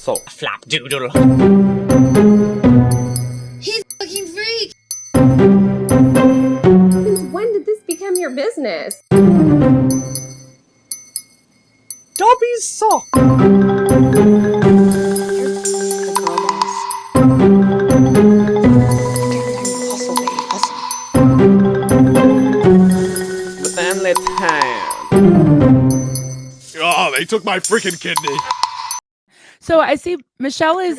So, Flapdoodle. He's a fucking freak! Since when did this become your business? Dobby's sock. But then let's have. Oh, they took my freaking kidney. So I see Michelle is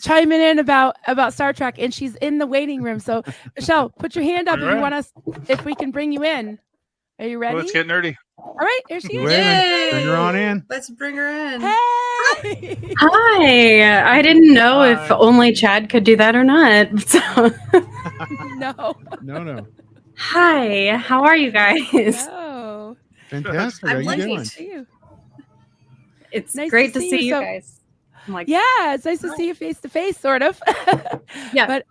chiming in about Star Trek, and she's in the waiting room. So Michelle, put your hand up if you want us, if we can bring you in. Are you ready? Let's get nerdy. All right, here she is. Yay! Bring her on in. Let's bring her in. Hey! Hi. I didn't know if only Chad could do that or not. So. No. Hi. How are you guys? No. Fantastic. How you doing? It's Nice great to to see see you. you So- guys. I'm like, Yeah, it's nice to see you face to face, sort of. Yeah. But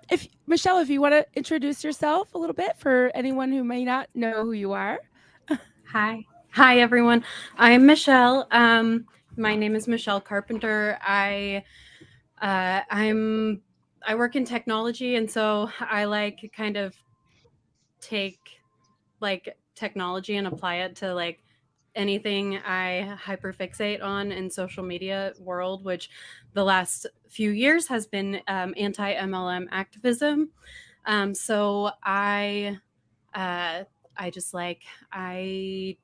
if Michelle, if you want to introduce yourself a little bit for anyone who may not know who you are. Hi. Hi, everyone. I'm Michelle. My name is Michelle Carpenter. I work in technology, and so I like kind of take like technology and apply it to like anything I hyperfixate on in social media world, which the last few years has been anti-MLM activism. So I just like, I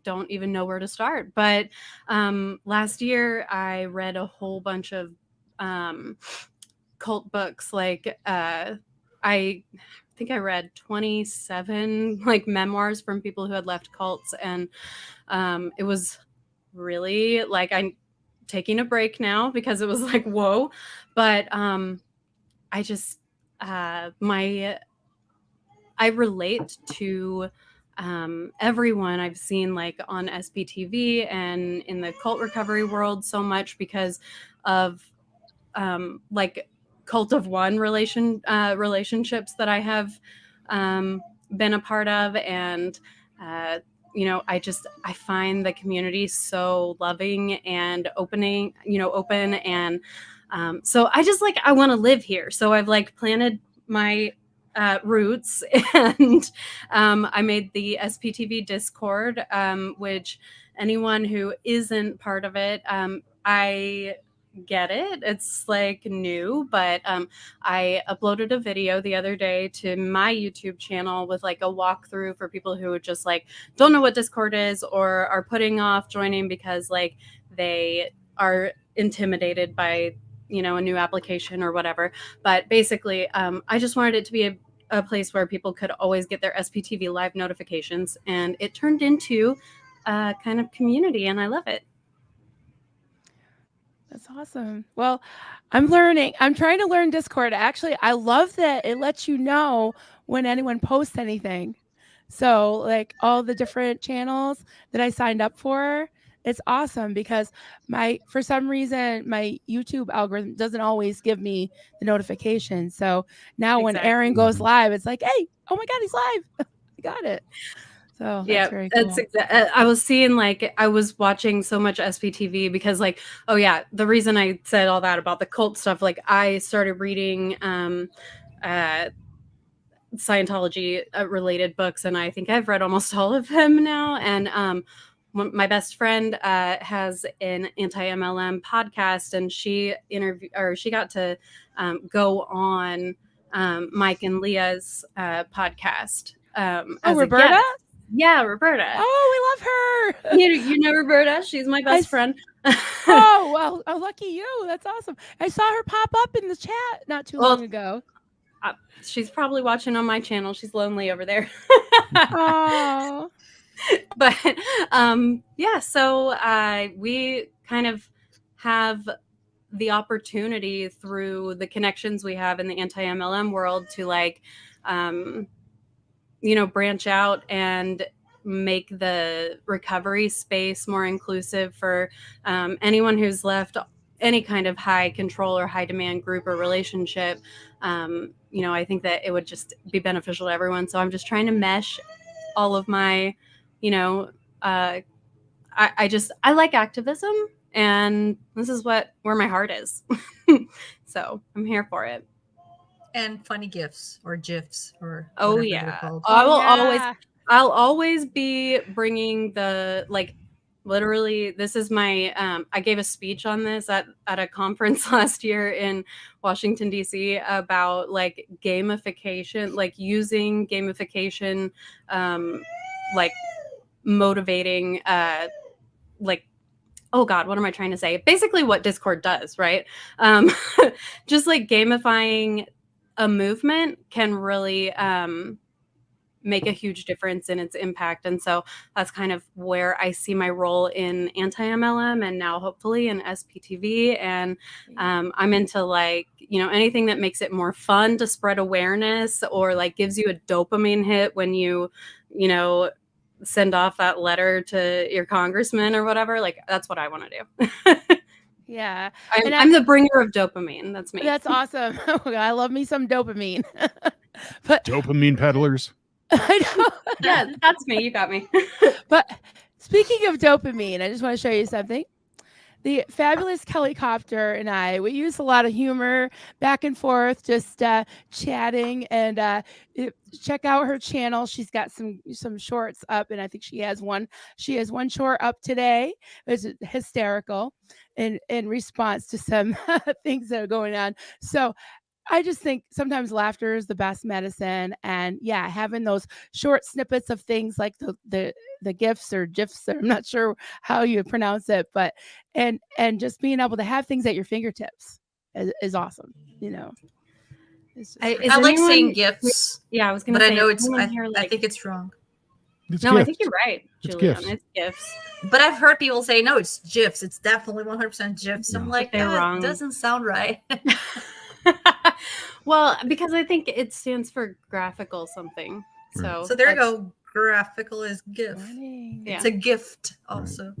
don't even know where to start. But last year I read a whole bunch of cult books. Like I think I read 27 like memoirs from people who had left cults, and it was really like, I'm taking a break now because it was like, whoa. But I just I relate to everyone I've seen like on SPTV and in the cult recovery world so much because of like cult of one relationships that I have been a part of. And I find the community so loving and open. And so I just like, I want to live here. So I've like planted my roots, and I made the SPTV Discord, which anyone who isn't part of it, I get it. It's like new, but I uploaded a video the other day to my YouTube channel with like a walkthrough for people who just like don't know what Discord is or are putting off joining because like they are intimidated by a new application or whatever. But basically I just wanted it to be a place where people could always get their SPTV live notifications, and it turned into a kind of community, and I love it. That's awesome. Well, I'm trying to learn Discord. Actually, I love that it lets you know when anyone posts anything. So like all the different channels that I signed up for, it's awesome because for some reason, my YouTube algorithm doesn't always give me the notification. So now when Aaron goes live, it's like, hey, oh my God, he's live. I got it. So yeah, very cool. I was seeing like, I was watching so much SPTV because like, oh yeah, the reason I said all that about the cult stuff, like I started reading Scientology related books, and I think I've read almost all of them now. And my best friend has an anti-MLM podcast, and she got to go on Mike and Leah's podcast. As Roberta? a guest. Yeah, Roberta. Oh, we love her. You know Roberta? She's my best friend. Oh, well, lucky you. That's awesome. I saw her pop up in the chat not too long ago. She's probably watching on my channel. She's lonely over there. Oh. But yeah, so we kind of have the opportunity through the connections we have in the anti-MLM world to like branch out and make the recovery space more inclusive for anyone who's left any kind of high control or high demand group or relationship. I think that it would just be beneficial to everyone. So I'm just trying to mesh all of my, I like activism, and this is where my heart is. So I'm here for it. And funny GIFs or GIFs or Oh whatever they're yeah, called. I'll always be bringing the, like, literally, this is my I gave a speech on this at a conference last year in Washington DC about like gamification, like using gamification, like motivating, like, oh God, what am I trying to say? Basically what Discord does, right? Just like gamifying a movement can really make a huge difference in its impact. And so that's kind of where I see my role in anti-MLM and now hopefully in SPTV. And I'm into, like, you know, anything that makes it more fun to spread awareness, or like gives you a dopamine hit when you know, send off that letter to your congressman or whatever. Like, that's what I want to do. Yeah. I'm the bringer of dopamine. That's me. That's awesome. I love me some dopamine. But Dopamine peddlers. I know. Yeah, that's me. You got me. But speaking of dopamine, I just want to show you something. The fabulous Kelly Copter and I, we use a lot of humor back and forth, just chatting, and check out her channel. She's got some shorts up, and I think she has one short up today. It's hysterical in response to some things that are going on. So I just think sometimes laughter is the best medicine. And yeah, having those short snippets of things like the GIFs or GIFs, I'm not sure how you pronounce it, but and just being able to have things at your fingertips is awesome. You know, I like saying GIFs. Yeah, I was going to say, but I know it's. I think it's wrong. It's no, GIFs. I think you're right, Julian. It's GIFs. But I've heard people say, no, it's GIFs. It's definitely 100% GIFs. No. I'm like, they're wrong. It doesn't sound right. Well, because I think it stands for graphical something. So there you go. Graphical is GIF. Yeah. It's a gift also.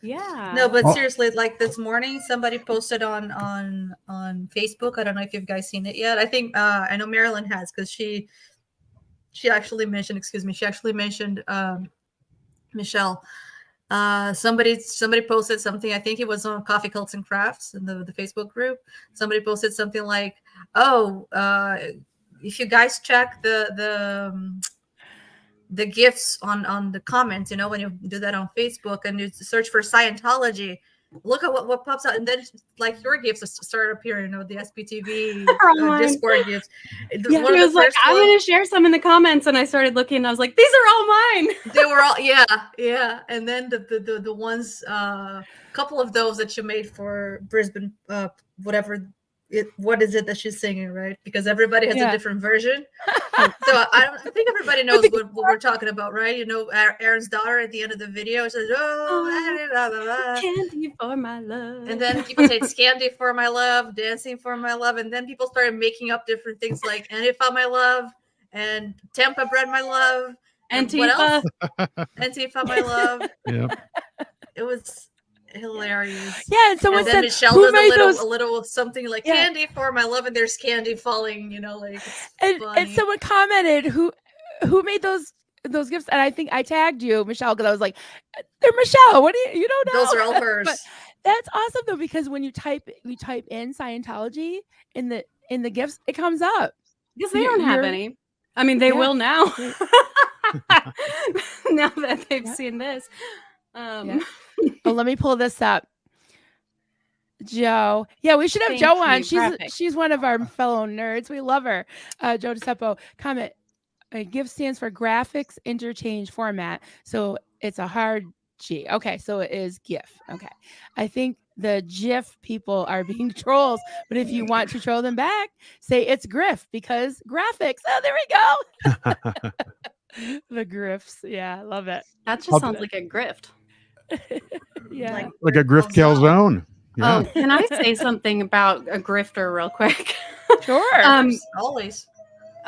Yeah. No, but seriously, like this morning, somebody posted on Facebook. I don't know if you guys seen it yet. I think I know Marilyn has, because she actually mentioned. Excuse me. She actually mentioned Michelle. Somebody posted something. I think it was on Coffee Cults and Crafts in the Facebook group. Somebody posted something like, "Oh, if you guys check the GIFs on the comments, you know, when you do that on Facebook and you search for Scientology, look at what pops out." And then like your GIFs start appearing, you know, the SPTV Discord GIFs. Yeah, he was like, I'm going to share some in the comments. And I started looking and I was like, these are all mine. They were all, yeah. And then the ones, couple of those that you made for Brisbane, what is it that she's singing, right? Because everybody has a different version. So I think everybody knows what we're talking about, right? You know, Aaron's daughter at the end of the video says, "Oh, candy for my love." And then people say it's candy for my love, dancing for my love. And then people started making up different things like Antifa my love and Tampa bread my love. Antifa. What else? Antifa my love. Yeah. It was hilarious. Yeah, and someone said, Michelle who does made a little something like candy for my love, and there's candy falling, you know, like and someone commented who made those GIFs, and I think I tagged you, Michelle, because I was like, they're Michelle. What do you don't know? Those are all hers. But that's awesome though, because when you type in Scientology in the GIFs, it comes up. Because they don't have any. I mean, they will now. Now that they've seen this. Oh, let me pull this up. Joe. Yeah, we should have Joe on. She's one of our fellow nerds. We love her. Joe DeSeppo. Comment. GIF stands for graphics interchange format. So it's a hard G. Okay, so it is GIF. Okay. I think the GIF people are being trolls, but if you want to troll them back, say it's GRIF because graphics. Oh, there we go. The GRIFs. Yeah, I love it. That just sounds like a grift. Yeah. Like a grift calzone. Yeah. Oh, can I say something about a grifter real quick? Sure. Always.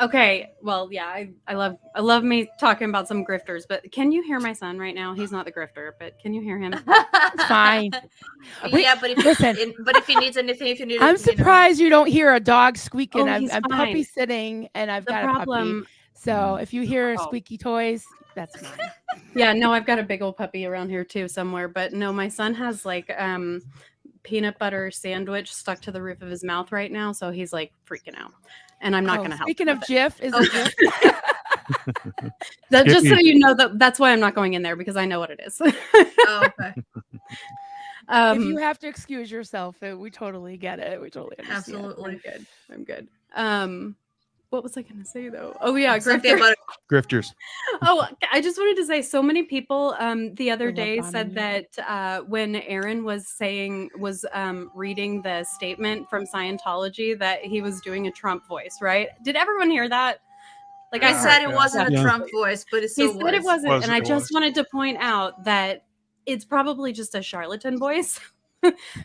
Okay. Well, yeah, I love me talking about some grifters, but can you hear my son right now? He's not the grifter, but can you hear him? It's fine. Yeah, but if he needs anything, I'm surprised you don't hear a dog squeaking. Oh, I'm puppy sitting and I've got a puppy. So if you hear squeaky toys, That's mine. Yeah, no, I've got a big old puppy around here too somewhere. But no, my son has like peanut butter sandwich stuck to the roof of his mouth right now, so he's like freaking out. And I'm not going to help. Speaking him of with GIF, is Okay. it GIF? that. Just so Skippy. you know that's why I'm not going in there, because I know what it is. Oh, okay. If you have to excuse yourself, we totally get it. We totally understand. Absolutely. I'm good. What was I going to say though? Oh yeah, Something grifter. about Grifters. Oh, I just wanted to say, so many people the other love day bombing said you. that when Aaron was reading the statement from Scientology, that he was doing a Trump voice, right? Did everyone hear that? Like he I said heard. it wasn't a Yeah. Trump voice, but it He still said it was. wasn't, and I It just was. wanted to point out that it's probably just a charlatan voice,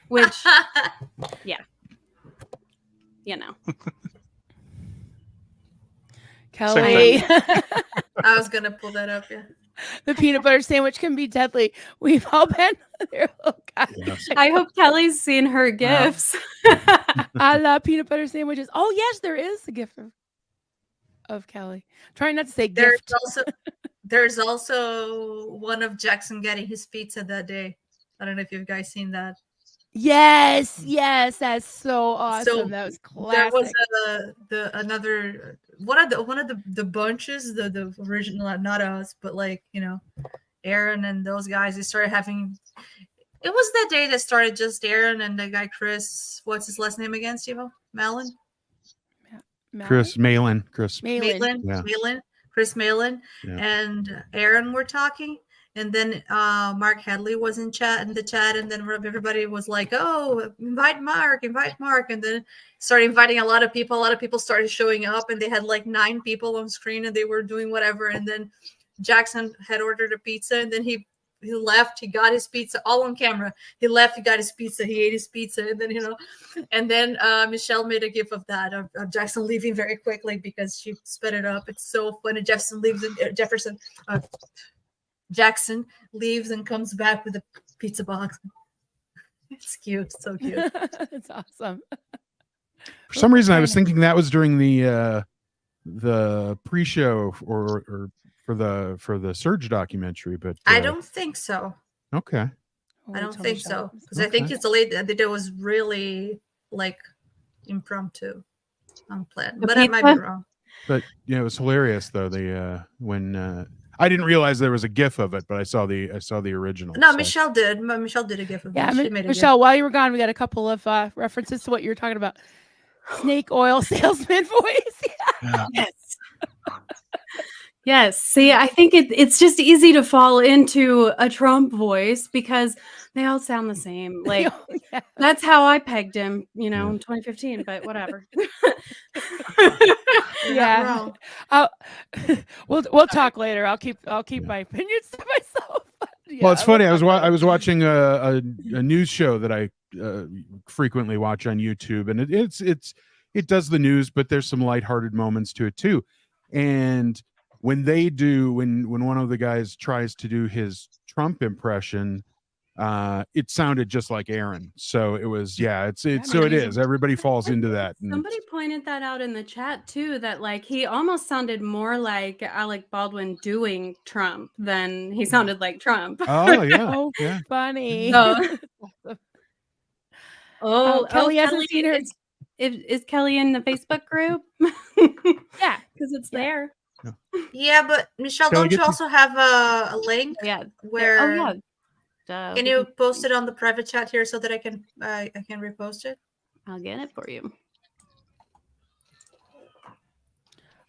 which you know. Kelly, I was gonna pull that up. Yeah. the peanut butter sandwich can be deadly. We've all been there. Oh, God. Yes. I hope Kelly's seen her gifts. I love peanut butter sandwiches. Oh, yes, there is a gift of Kelly. Trying not to say gift. There's also one of Jackson getting his pizza that day. I don't know if you guys seen that. Yes, that's so awesome. So that was there classic. was another one of the bunches, the original, not us, but like, you know, Aaron and those guys, they started having. It was that day that started just Aaron and the guy Chris. What's his last name again, Steve? Malin? Chris Malin. Malin. Yeah. Chris Malin, Yeah. and Aaron were talking. And then Mark Hadley was in the chat, and then everybody was like, "Oh, invite Mark," and then started inviting a lot of people. A lot of people started showing up, and they had like 9 people on screen, and they were doing whatever. And then Jackson had ordered a pizza, and then he left. He got his pizza all on camera. He left. He got his pizza. He ate his pizza, and then Michelle made a gif of that of Jackson leaving very quickly because she sped it up. It's so funny. Jackson leaves and comes back with a pizza box. It's cute. So cute. It's awesome. For some reason, I was thinking that was during the pre-show or for the Surge documentary, but I don't think so. Okay. I don't think so, because I think it's a late that it was really like impromptu, unplanned. But I might be wrong. But yeah, it was hilarious though. When I didn't realize there was a GIF of it, but I saw the original. No, so. Michelle did. Michelle did a GIF of it. Yeah, She made a Michelle, while you were gone, we got a couple of references to what you were talking about. Snake oil salesman voice. Yeah. Yes. Yes. See, I think it's just easy to fall into a Trump voice because they all sound the same. Like that's how I pegged him, in 2015, but whatever. Yeah. We'll talk later. I'll keep my opinions to myself. Yeah, Well, it's funny. I was watching a news show that I frequently watch on YouTube, and it does the news, but there's some lighthearted moments to it too. And when one of the guys tries to do his Trump impression, it sounded just like Aaron. So it was, it is. Everybody falls into that. Somebody pointed that out in the chat too, that like he almost sounded more like Alec Baldwin doing Trump than he sounded like Trump. Oh yeah. Oh, yeah. funny. Kelly hasn't seen her. Is Kelly in the Facebook group? Yeah, because it's there. Yeah, but Michelle, don't you also have a link? Yeah. Where? Can you post it on the private chat here so that I can repost it? I'll get it for you.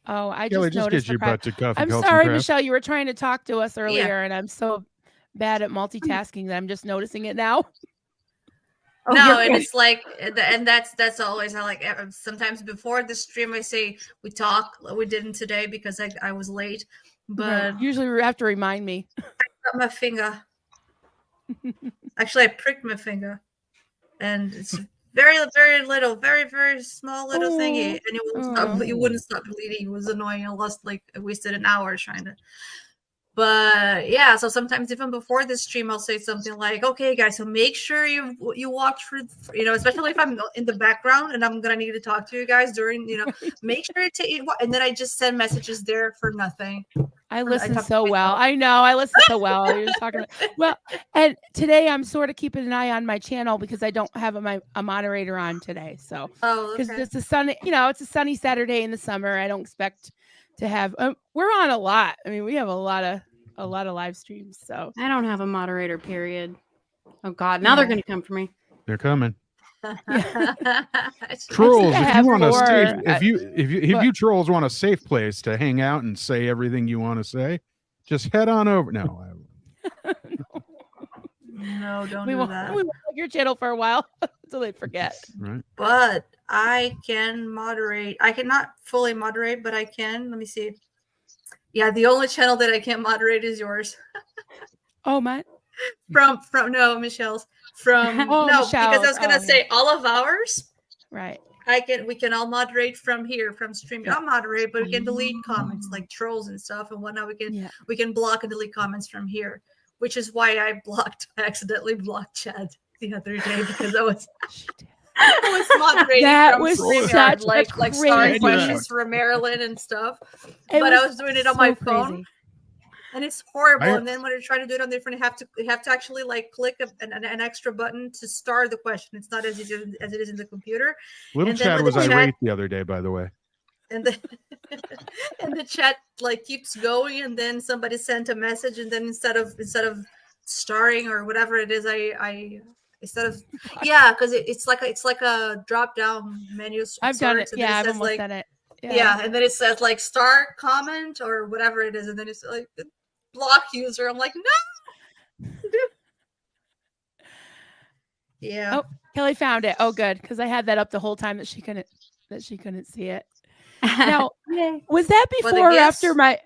Oh, I Kelly, just noticed get your butt to coffee. I'm sorry, Michelle. You were trying to talk to us earlier, and I'm so bad at multitasking that I'm just noticing it now. Oh, no, and it's like, and that's always how, like, sometimes before the stream I say we didn't today because I was late, but usually you have to remind me. I got my finger. Actually, I pricked my finger, and it's very, very little, very, very small little thingy, and it wouldn't stop bleeding. It was annoying. I wasted an hour trying to. But yeah, so sometimes even before this stream, I'll say something like, "Okay, guys, so make sure you watch for especially if I'm in the background and I'm gonna need to talk to you guys during, make sure to," and then I just send messages there for nothing. I I listen talked to so well. myself. I know. I listen so well. You're just talking about, well, and today I'm sort of keeping an eye on my channel because I don't have a moderator on today. So Oh, because okay. it's a sunny, it's a sunny Saturday in the summer. I don't expect to have. We're on a lot. I mean, we have a lot of live streams. So I don't have a moderator, period. Oh God, now they're Yeah. going to come for me. They're coming. Trolls, I if you have want a safe, four, if you trolls want a safe place to hang out and say everything you want to say, just head on over. No, No, don't we do won't. that. We won't like your channel for a while until they forget. right? But I can moderate. I cannot fully moderate, but I can. Let me see. Yeah, the only channel that I can't moderate is yours. Oh my. From no, Michelle's. From Oh, no, because I Michelle's. was gonna Oh, say all of ours. Right. We can all moderate from here, from stream. Yeah. Not moderate, but we can delete comments like trolls and stuff and whatnot. We can block and delete comments from here, which is why I accidentally blocked Chad the other day because I was moderating That from was StreamYard, such a like starring crazy- questions for Marilyn and stuff. It But I was doing it on my so phone. crazy. And it's horrible. I- And then when you're trying to do it on different, you have to actually like click an extra button to start the question. It's not as easy as it is in the computer. Little And then Chad when was the chat- irate the other day, by the way. And the and the chat like keeps going, and then somebody sent a message, and then instead of starring or whatever it is, I instead of because it's like a drop down menu. I've done it. and then Yeah, I've says, almost like, done it. yeah, and then it says like star comment or whatever it is, and then it's like block user. I'm like, no. Yeah. Oh, Kelly found it. Oh, good, because I had that up the whole time that she couldn't see it. Now, was that before or after my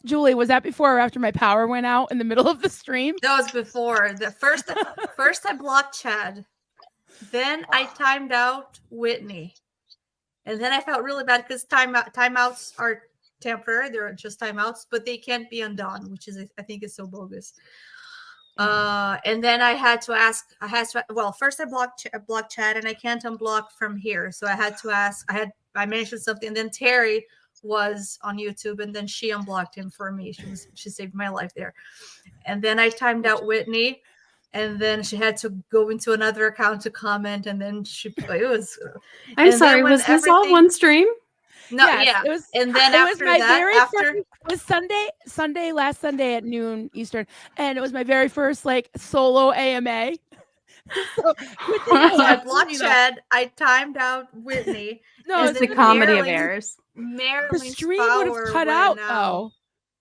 Julie? Was that before or after my power went out in the middle of the stream? That was before. The first I blocked Chad, then I timed out Whitney, and then I felt really bad because timeouts are temporary; they're just timeouts, but they can't be undone, which is I think is so bogus. And then I had to ask. Well, first I blocked Chad, and I can't unblock from here, so I had to ask. I mentioned something, and then Terry was on YouTube, and then she unblocked him for me. She saved my life there. And then I timed out Whitney, and then she had to go into another account to comment, and then it was. I'm sorry. Was this all one stream? No, Yes, yeah. It was, and then it after was my that, very after first, it was last Sunday at noon Eastern, and it was my very first like solo AMA. So I blocked Chad. I timed out Whitney. No, it's the comedy of errors. The stream would have cut out though.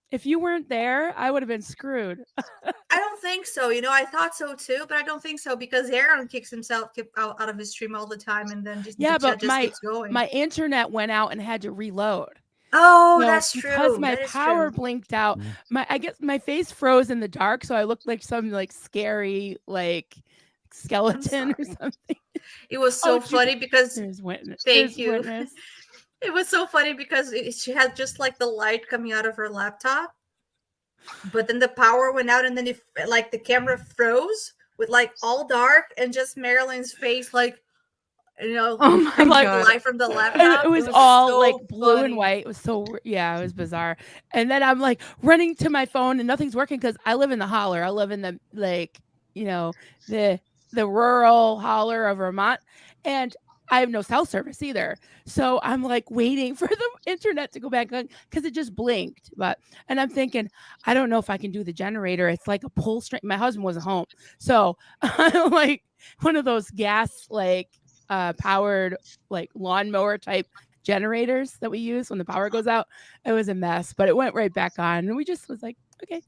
If you weren't there, I would have been screwed. I don't think so. I thought so too, but I don't think so because Aaron kicks himself out of his stream all the time, and then just keeps going. My internet went out and had to reload. Oh, So that's true. Because my power blinked out. I guess my face froze in the dark, so I looked like some like scary like skeleton or something. It was so funny because thank you. Witness. It was so funny because she had just like the light coming out of her laptop, but then the power went out, and then like the camera froze with like all dark and just Marilyn's face, like oh my God. light from the laptop. It was all so like blue funny. and white. It was it was bizarre. And then I'm like running to my phone and nothing's working because I live in the holler. I live in the the rural holler of Vermont, and I have no cell service either. So I'm like waiting for the internet to go back on because it just blinked. And I'm thinking, I don't know if I can do the generator. It's like a pull string. My husband wasn't home. So I'm like one of those gas powered like lawnmower type generators that we use when the power goes out. It was a mess, but it went right back on. And we just was like, okay.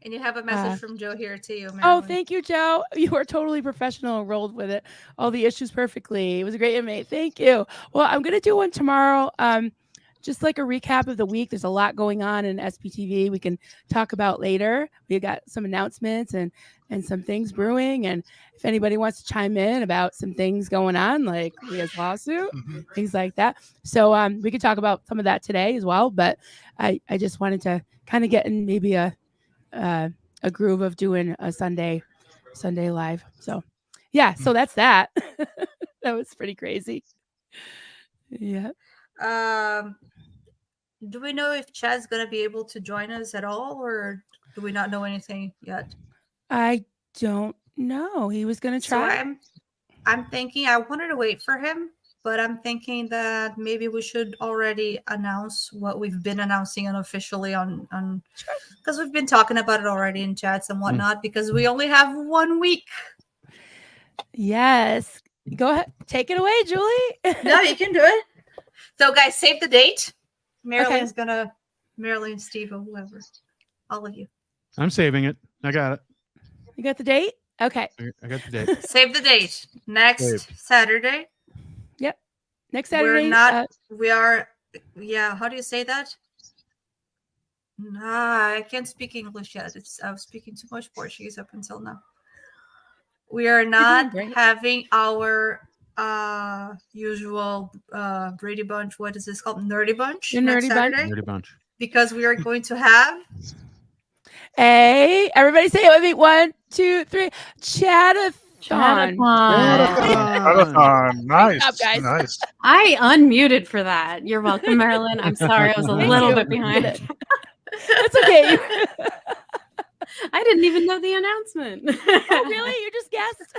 And you have a message from Joe here to you, Marilyn. Oh, thank you, Joe. You are totally professional and rolled with it. All the issues perfectly. It was a great inmate. Thank you. Well, I'm going to do one tomorrow. Just like a recap of the week. There's a lot going on in SPTV. We can talk about later. We got some announcements and some things brewing. And if anybody wants to chime in about some things going on, like Leah's lawsuit, things like that. So we could talk about some of that today as well. But I just wanted to kind of get in maybe a groove of doing a Sunday live. So yeah, so that's that. That was pretty crazy. Yeah. Do we know if Chad's gonna be able to join us at all, or do we not know anything yet? I don't know. He was going to So try. I'm thinking I wanted to wait for him, but I'm thinking that maybe we should already announce what we've been announcing unofficially on Sure. because we've been talking about it already in chats and whatnot, because we only have 1 week. Yes. Go ahead. Take it away, Julie. No, you can do it. So guys, save the date. Marilyn's gonna Marilyn, Steve, or whoever. All of you. I'm saving it. I got it. You got the date? Okay. I got the date. Save the date. Next Saved. Saturday. Next Saturday. We're not we are yeah, how do you say that? Nah, I can't speak English yet. I was speaking too much Portuguese up until now. We are not great. having our usual Brady Bunch. What is this called? Nerdy Bunch. Your next Nerdy Bunch? Saturday, Nerdy bunch. because we are going to have Hey, everybody say it with me. 1, 2, 3. Chatathon. Marathon. Nice. job, guys. Nice. I unmuted for that. You're welcome, Marilyn. I'm sorry, I was a Thank little you. bit behind. That's okay. I didn't even know the announcement. Oh, really? You just guessed?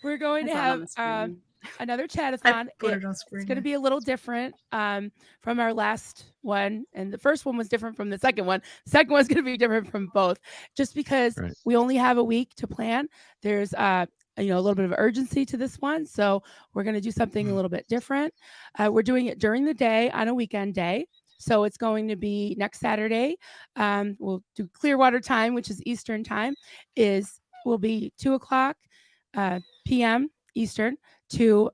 We're going to I saw it on have the screen. another I chatathon. put it on screen. It's going to be a little different from our last one. And the first one was different from the second one. The second one's going to be different from both, just because Right. we only have a week to plan. There's a little bit of urgency to this one. So we're going to do something a little bit different. We're doing it during the day on a weekend day. So it's going to be next Saturday. We'll do Clearwater time, which is Eastern time, will be 2:00 p.m. Eastern to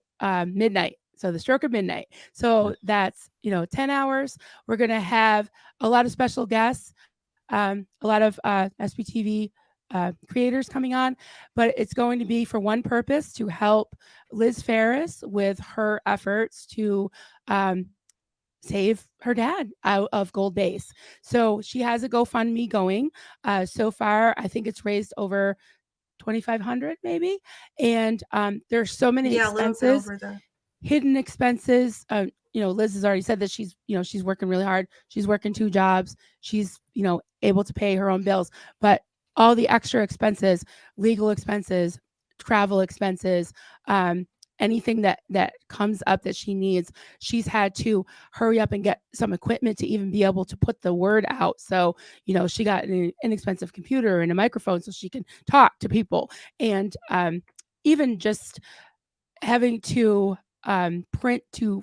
midnight. So the stroke of midnight. So that's 10 hours. We're going to have a lot of special guests, a lot of SPTV creators coming on, but it's going to be for one purpose: to help Liz Ferris with her efforts to save her dad out of Gold Base. So she has a GoFundMe going. So far, I think it's raised over $2,500 maybe. And there's so many a little bit expenses, over that. hidden expenses. Liz has already said that she's working really hard. She's working 2 jobs. She's, able to pay her own bills, but all the extra expenses, legal expenses, travel expenses, anything that comes up that she needs, she's had to hurry up and get some equipment to even be able to put the word out. So, she got an inexpensive computer and a microphone so she can talk to people. And even just having to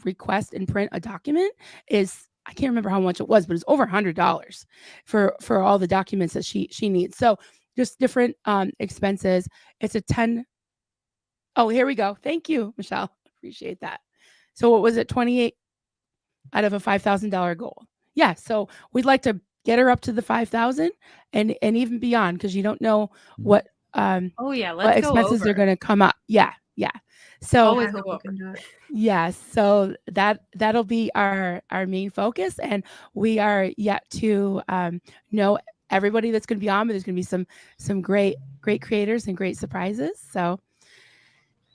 request and print a document is, I can't remember how much it was, but it's over $100 for all the documents that she needs. So just different expenses. It's a 10. Oh, here we go. Thank you, Michelle. Appreciate that. So what was it? 28 out of a $5,000 goal. Yeah. So we'd like to get her up to the 5,000 and even beyond, because you don't know what Oh yeah, what let's go expenses are over. going to come up. Yeah. So Always I go hope we over. can do it. yes, so that'll be our main focus, and we are yet to know everybody that's going to be on, but there's going to be some great creators and great surprises. So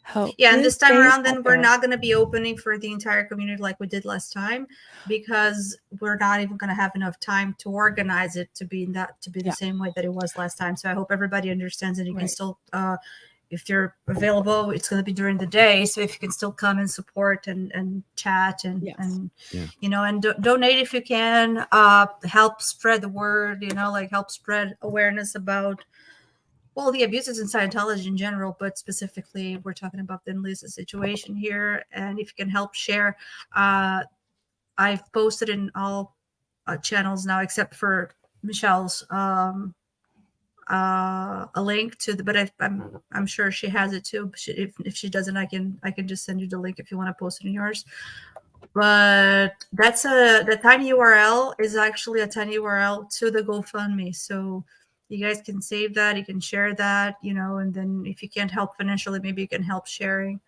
hope Yeah, and this time stays around, then out we're there. not going to be opening for the entire community like we did last time, because we're not even going to have enough time to organize it to be Yeah. the same way that it was last time. So I hope everybody understands, and you can Right. still, if you're available, it's going to be during the day. So if you can still come and support and chat and Yes. and Yeah. and donate if you can, help spread the word. Help spread awareness about the abuses in Scientology in general, but specifically we're talking about the Liz's situation here. And if you can help share, I've posted in all channels now except for Michelle's a link to the, but I'm sure she has it too. If she doesn't, I can just send you the link if you want to post it in yours. But that's the tiny URL is actually a tiny URL to the GoFundMe. So you guys can save that, you can share that, and then if you can't help financially, maybe you can help sharing.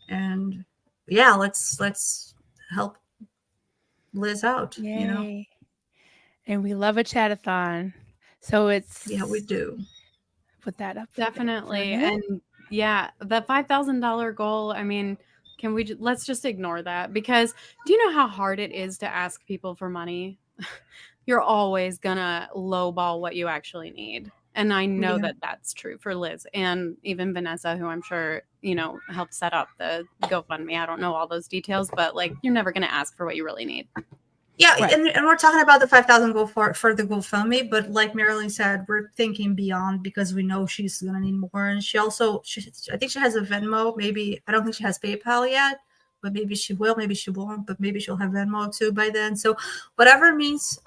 And yeah, let's help Liz out. Yay. And we love a chatathon. So it's Yeah, we do. put that up for a Definitely. minute. And yeah, the $5,000 goal, I mean, Can we let's just ignore that? Because do you know how hard it is to ask people for money? You're always gonna lowball what you actually need. And I know Yeah. that that's true for Liz and even Vanessa, who I'm sure, you know, helped set up the GoFundMe. I don't know all those details, but like, you're never going to ask for what you really need. Yeah, Right. and we're talking about the 5,000 for the GoFundMe, but like Marilyn said, we're thinking beyond because we know she's gonna need more. And she I think she has a Venmo. Maybe I don't think she has PayPal yet, but maybe she will. Maybe she won't. But maybe she'll have Venmo too by then. So whatever means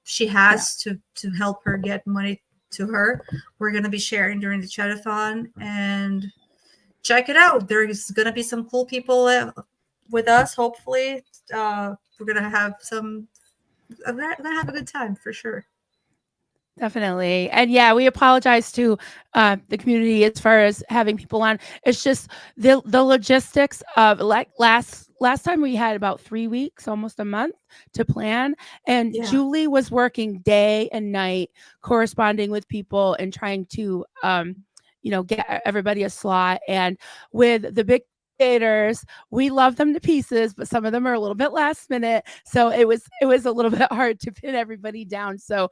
she has to help her get money to her, we're gonna be sharing during the chat-a-thon. And check it out. There's gonna be some cool people with us. Hopefully, we're gonna have some. I'm gonna have a good time for sure. Definitely. And yeah, we apologize to the community as far as having people on. It's just the logistics of like last time we had about 3 weeks, almost a month to plan. And Yeah. Julie was working day and night corresponding with people and trying to get everybody a slot. And with the big creators, we love them to pieces, but some of them are a little bit last minute. So it was a little bit hard to pin everybody down. So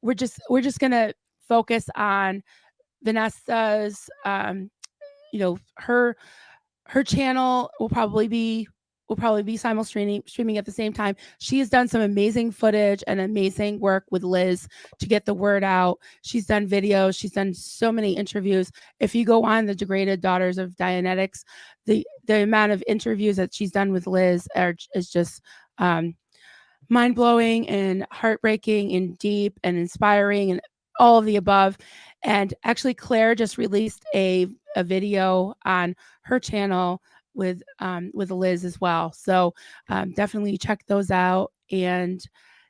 we're just gonna focus on Vanessa's her channel will probably be streaming at the same time. She has done some amazing footage and amazing work with Liz to get the word out. She's done videos, she's done so many interviews. If you go on the Degraded Daughters of Dianetics, the amount of interviews that she's done with Liz is just mind-blowing and heartbreaking and deep and inspiring and all of the above. And actually Claire just released a video on her channel with Liz as well. So definitely check those out and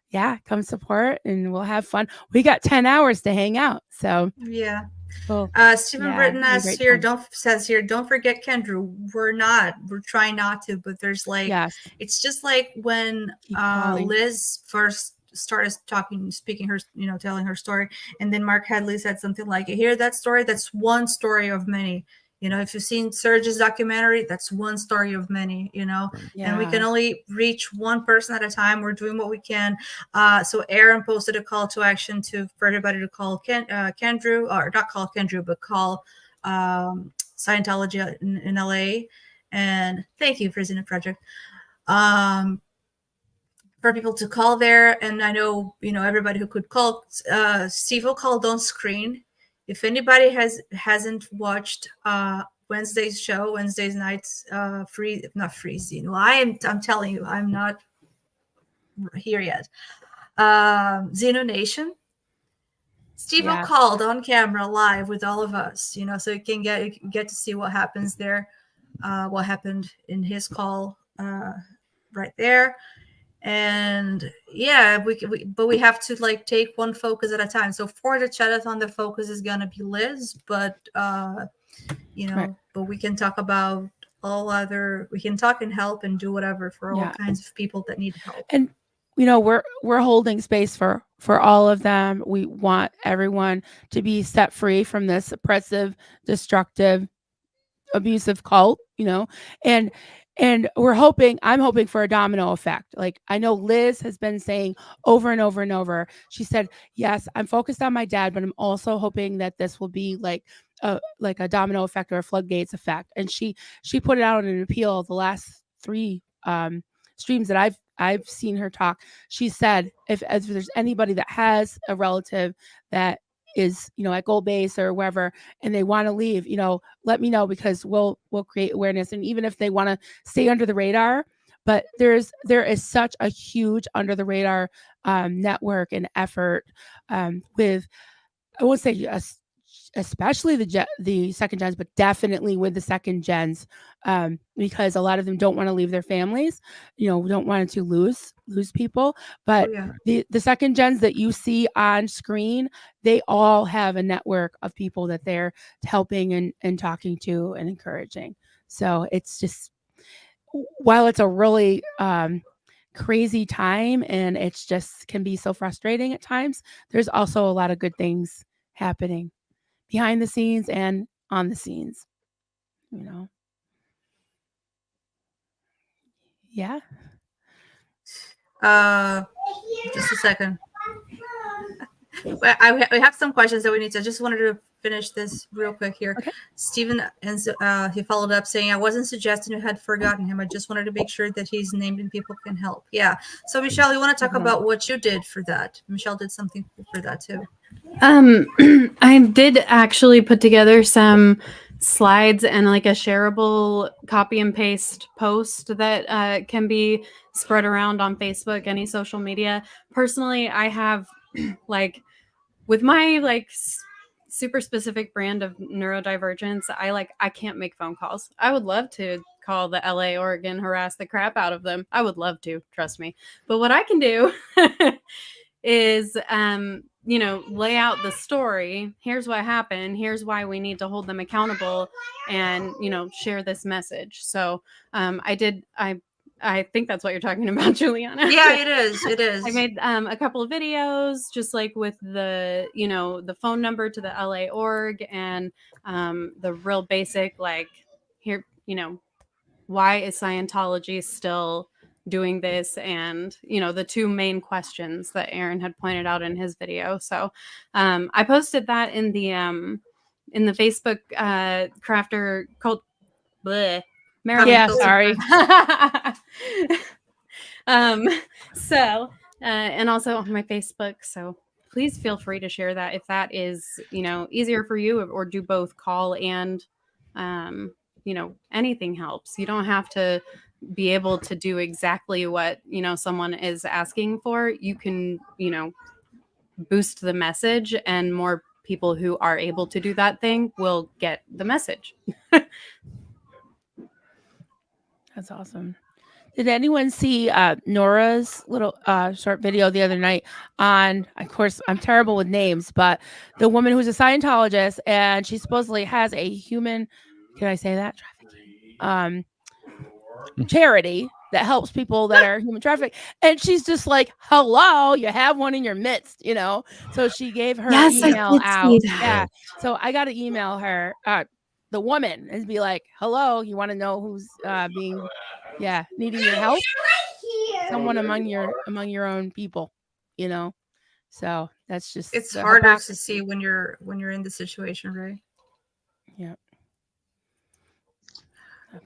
yeah, come support and we'll have fun. We got 10 hours to hang out. So yeah. Cool. Stephen Yeah, Britton it'll be a asks great here, time. don't forget Kendra. We're trying not to, but there's like, Yes. it's just like when Keep calling. Liz first started speaking her, telling her story, and then Mark Headley said something like, "You hear that story? That's one story of many." If you've seen Serge's documentary, that's one story of many, and we can only reach one person at a time. We're doing what we can. So Aaron posted a call to action for everybody to call Kendrew, or not call Kendrew, but call Scientology in LA. And thank you, Prisoner Project. For people to call there. And I know, everybody who could call, Steve will call Don't Screen. If anybody hasn't watched Wednesday's show, Wednesday's nights, not freezing. Well, I'm telling you, I'm not here yet. Xeno Nation. Steve called on camera live with all of us, so you can get to see what happens there, what happened in his call right there. And yeah, but we have to take one focus at a time. So for the chat-a-thon, the focus is gonna be Liz, but right. But we can talk about we can talk and help and do whatever for all kinds of people that need help. And we're holding space for all of them. We want everyone to be set free from this oppressive, destructive, abusive cult, and I'm hoping for a domino effect. Like I know Liz has been saying over and over and over. She said, yes, I'm focused on my dad, but I'm also hoping that this will be like a domino effect or a floodgates effect. And she put it out in an appeal the last 3 streams that I've seen her talk. She said, if there's anybody that has a relative that is at Gold Base or wherever and they want to leave, let me know, because we'll create awareness. And even if they want to stay under the radar, but there is such a huge under the radar network and effort with, I won't say especially the second gens, but definitely with the second gens, because a lot of them don't want to leave their families, don't want to lose people. But the second gens that you see on screen, they all have a network of people that they're helping and talking to and encouraging. So it's just, while it's a really crazy time and it's just can be so frustrating at times, there's also a lot of good things happening behind the scenes and on the scenes, Yeah. Just a second. We have some questions that we need to. I just wanted to finish this real quick here. Okay. Stephen, and he followed up saying, I wasn't suggesting you had forgotten him. I just wanted to make sure that he's named and people can help. Yeah. So, Michelle, you want to talk about what you did for that? Michelle did something for that too. I did actually put together some slides and like a shareable copy and paste post that can be spread around on Facebook, any social media. Personally, I have like with my like super specific brand of neurodivergence, I can't make phone calls. I would love to call the LA, Oregon, harass the crap out of them. I would love to, trust me. But what I can do is lay out the story. Here's what happened. Here's why we need to hold them accountable and, share this message. So I think that's what you're talking about, Juliana. Yeah, it is. It is. I made a couple of videos just like with the, the phone number to the LA org and the real basic, like here, why is Scientology still doing this? And, the two main questions that Aaron had pointed out in his video. So I posted that in the Facebook crafter cult. Bleh. Marilyn Yeah, Filter. sorry. And also on my Facebook. So please feel free to share that if that is, easier for you, or do both call and, anything helps. You don't have to be able to do exactly what, someone is asking for. You can, boost the message, and more people who are able to do that thing will get the message. That's awesome. Did anyone see Nora's little short video the other night on, of course, I'm terrible with names, but the woman who's a Scientologist, and she supposedly has a human, can I say that? Trafficking. Charity that helps people that are human trafficked. And she's just like, hello, you have one in your midst, So she gave her email out. Yeah. So I got to email her, the woman, and be like, hello, you want to know who's needing your help? Someone among your own people, So that's just, it's harder to see when you're in the situation, right? Yeah.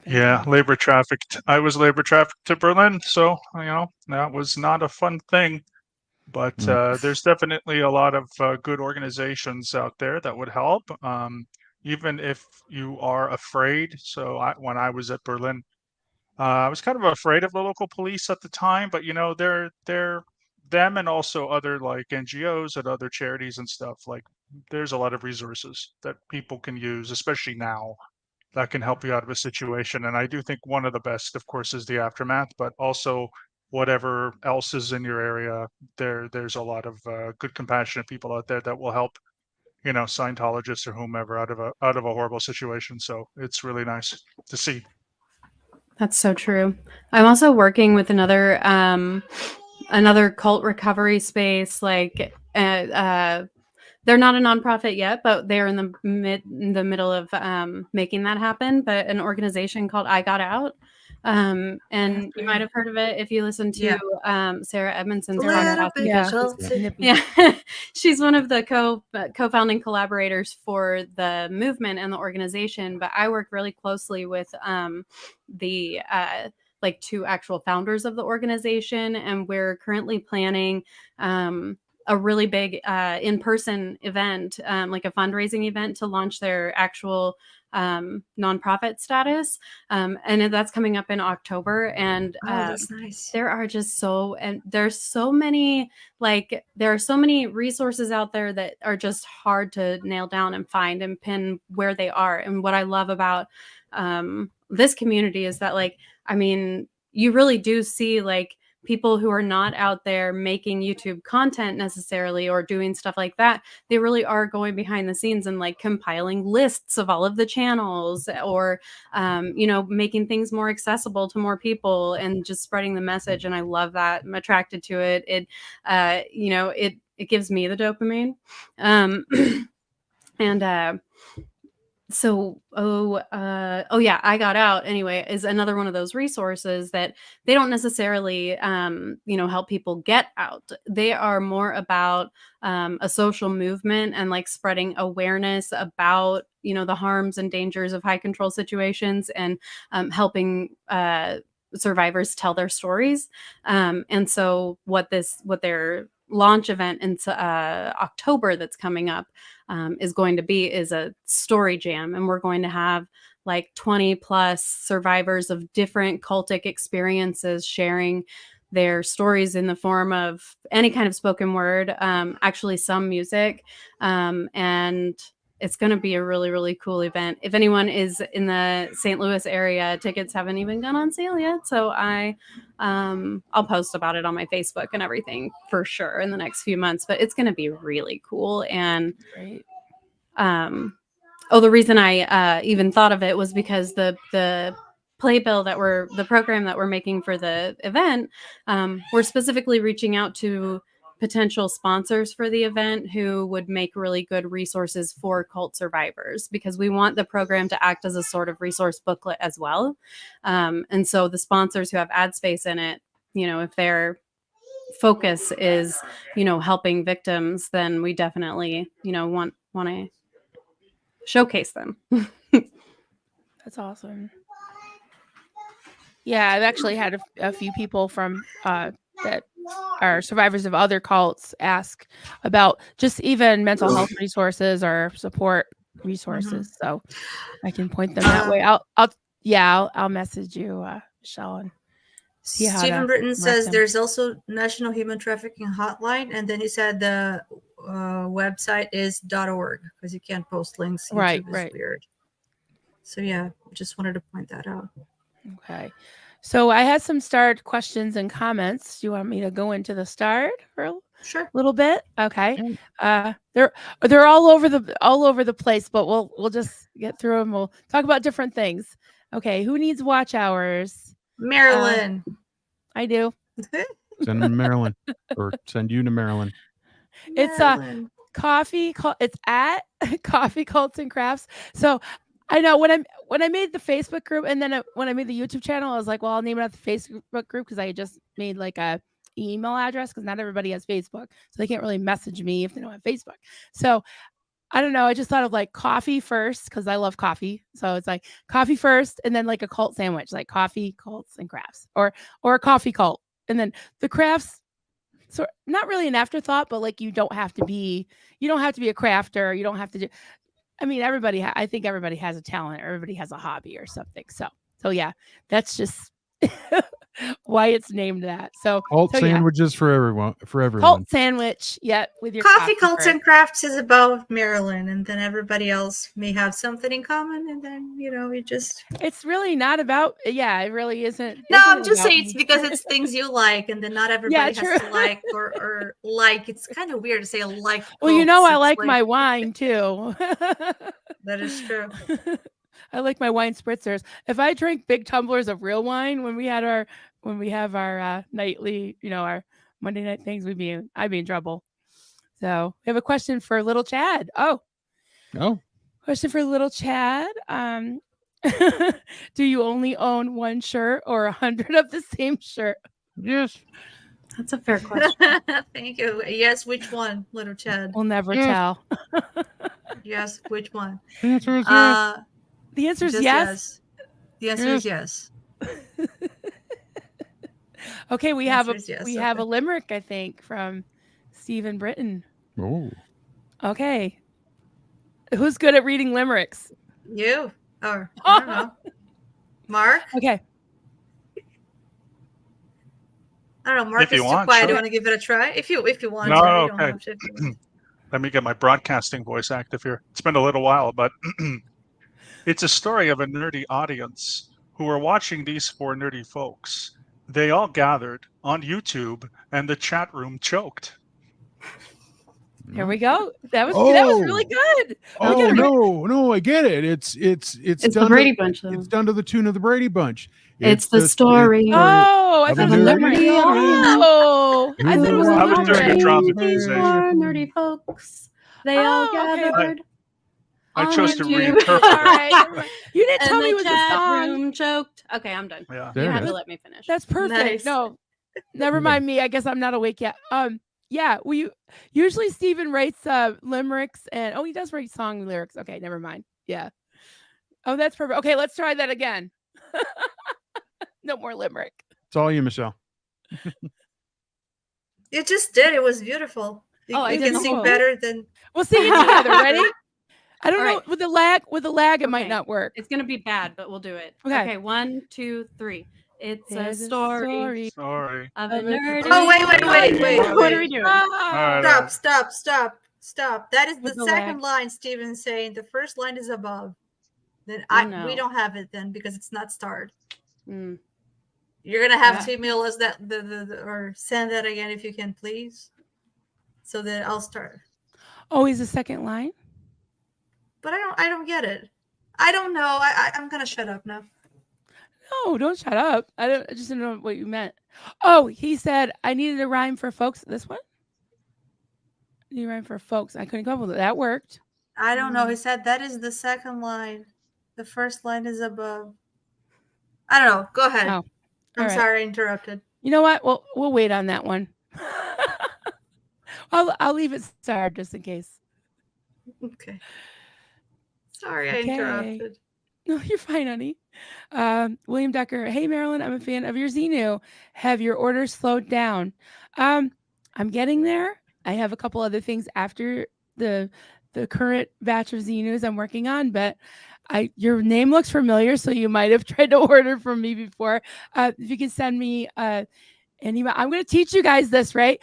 Yeah, labor trafficked. I was labor trafficked to Berlin, so that was not a fun thing. But there's definitely a lot of good organizations out there that would help, even if you are afraid. So when I was at Berlin, I was kind of afraid of the local police at the time, but they're them, and also other like NGOs and other charities and stuff. Like there's a lot of resources that people can use, especially now, that can help you out of a situation. And I do think one of the best, of course, is the Aftermath, but also whatever else is in your area, there's a lot of good, compassionate people out there that will help, Scientologists or whomever out of a horrible situation. So it's really nice to see. That's so true. I'm also working with another cult recovery space. Like they're not a nonprofit yet, but they're in the middle of making that happen. But an organization called I Got Out, and you might have heard of it if you listen to Sarah Edmondson's podcast. Yeah, she's one of the co-founding collaborators for the movement and the organization. But I work really closely with the like two actual founders of the organization, and we're currently planning a really big in-person event, like a fundraising event to launch their actual nonprofit status. And that's coming up in October. And that's nice. There's so many resources out there that are just hard to nail down and find and pin where they are. And what I love about this community is that, you really do see people who are not out there making YouTube content necessarily or doing stuff like that. They really are going behind the scenes and compiling lists of all of the channels, or making things more accessible to more people and just spreading the message. And I love that. I'm attracted to it. It gives me the dopamine. And yeah, I Got Out anyway is another one of those resources that they don't necessarily help people get out. They are more about a social movement and like spreading awareness about the harms and dangers of high control situations, and helping survivors tell their stories. And so what their launch event in October that's coming up is going to be is a story jam, and we're going to have like 20 plus survivors of different cultic experiences sharing their stories in the form of any kind of spoken word, actually some music, and it's going to be a really, really cool event. If anyone is in the St. Louis area, tickets haven't even gone on sale yet. So I'll post about it on my Facebook and everything for sure in the next few months, but it's going to be really cool. And Great. the reason I even thought of it was because the playbill the program that we're making for the event, we're specifically reaching out to potential sponsors for the event who would make really good resources for cult survivors, because we want the program to act as a sort of resource booklet as well. And so the sponsors who have ad space in it, if their focus is, helping victims, then we definitely, want to showcase them. That's awesome. Yeah, I've actually had a few people from that are survivors of other cults ask about just even mental health resources or support resources. So I can point them that way. I'll message you, Michelle, and see how Stephen to Britton direct says them. there's also National Human Trafficking Hotline, and then he said the website is .org, because you can't post links. YouTube Right, is right. weird. So yeah, just wanted to point that out. Okay. So I had some starred questions and comments. Do you want me to go into the starred for a Sure. little bit? Okay. They're all over the place, but we'll just get through them. We'll talk about different things. Okay. Who needs watch hours? Maryland. I do. Send them to Maryland, or send you to Maryland. It's Maryland. it's at Coffee Cults and Crafts. So I know when I made the Facebook group, and then when I made the YouTube channel, I was like, well, I'll name it out the Facebook group, because I just made like a email address, because not everybody has Facebook, so they can't really message me if they don't have Facebook. So I don't know. I just thought of like coffee first, because I love coffee. So it's like coffee first, and then like a cult sandwich, like coffee, cults, and crafts, or a coffee cult, and then the crafts. So not really an afterthought, but like you don't have to be a crafter. You don't have to do. I mean, I think everybody has a talent. Everybody has a hobby or something. So yeah, that's just why it's named that. So Alt yeah. sandwiches for everyone. Cult sandwich, yeah, with your Coffee Cults first. and Crafts is about Maryland, and then everybody else may have something in common, and then you just. It's really not about. Yeah, it really isn't. No, isn't I'm just about saying me. it's because it's things you like, and then not everybody has to like or like. It's kind of weird to say like. Well, cults. I It's like my wine too. That is true. I like my wine spritzers. If I drink big tumblers of real wine when we have our nightly, our Monday night things, I'd be in trouble. So we have a question for little Chad. Oh, question for little Chad. Do you only own one shirt or 100 of the same shirt? Yes. That's a fair question. Thank you. Yes, which one, little Chad? We'll never tell. Yes, which one? The answer is yes. The answer is Just yes. The answer is yes. Okay, we The have answer is yes. have a limerick, I think, from Stephen Britton. Oh. Okay. Who's good at reading limericks? You. Or I don't know. Mark? Okay. I don't know. Mark If you is too want, quiet. sure. Do you want to give it a try? If you want No, to, you don't okay. have to. Let me get my broadcasting voice active here. It's been a little while, but it's a story of a nerdy audience who were watching these four nerdy folks. They all gathered on YouTube, and the chat room choked. Here we go. That was Oh. really good. Oh no, I get it. It's It's done the Brady Bunch, though. It's done to the tune of the Brady Bunch. It's the story. Oh, I of thought a it was nerdy limerick. audience. Oh, I thought it was I was doing a limerick. dramatization. Four nerdy folks. They all Oh, okay. gathered. I chose to YouTube. reinterpret All it. right, never mind. You didn't And tell me the it was a chat song. room choked. Okay, I'm done. Yeah. There You it had is. to let me finish. That's perfect. Nice. No, never Good. mind me. I guess I'm not awake yet. Yeah, we usually Steven writes limericks and he does write song lyrics. Okay, never mind. Yeah. Oh, that's perfect. Okay, let's try that again. No more limerick. It's all you, Michelle. You just did. It was beautiful. You, Oh, I you did can the sing whole- better than. We'll sing it together. Ready? I don't All know. right. With the lag, it might Okay. not work. It's gonna be bad, but we'll do it. Okay. Okay, 1, 2, 3. It's There's a story Sorry. of a of a- nerdy. Oh, wait. What are we doing? All right. Stop. That is the With the second lag. line Steven's saying. The first line is above. Then Oh, we no. don't have it then because it's not starred. Mm. You're gonna have Yeah. to email us that or send that again if you can, please. So that I'll start. Always the second line. But I don't get it. I don't know. I'm gonna shut up now. No, don't shut up. I just didn't know what you meant. Oh, he said I needed a rhyme for folks. This one? I need a rhyme for folks. I couldn't come up with it. That worked. I don't know. He said that is the second line. The first line is above. I don't know. Go ahead. Oh, I'm all right. sorry I interrupted. You know what? We'll wait on that one. I'll leave it starred just in case. Okay. Sorry I Okay. interrupted. No, you're fine, honey. William Decker. Hey, Marilyn, I'm a fan of your Xenu. Have your orders slowed down? I'm getting there. I have a couple other things after the current batch of Xenus I'm working on, but your name looks familiar, so you might have tried to order from me before. If you can send me an email, I'm going to teach you guys this, right?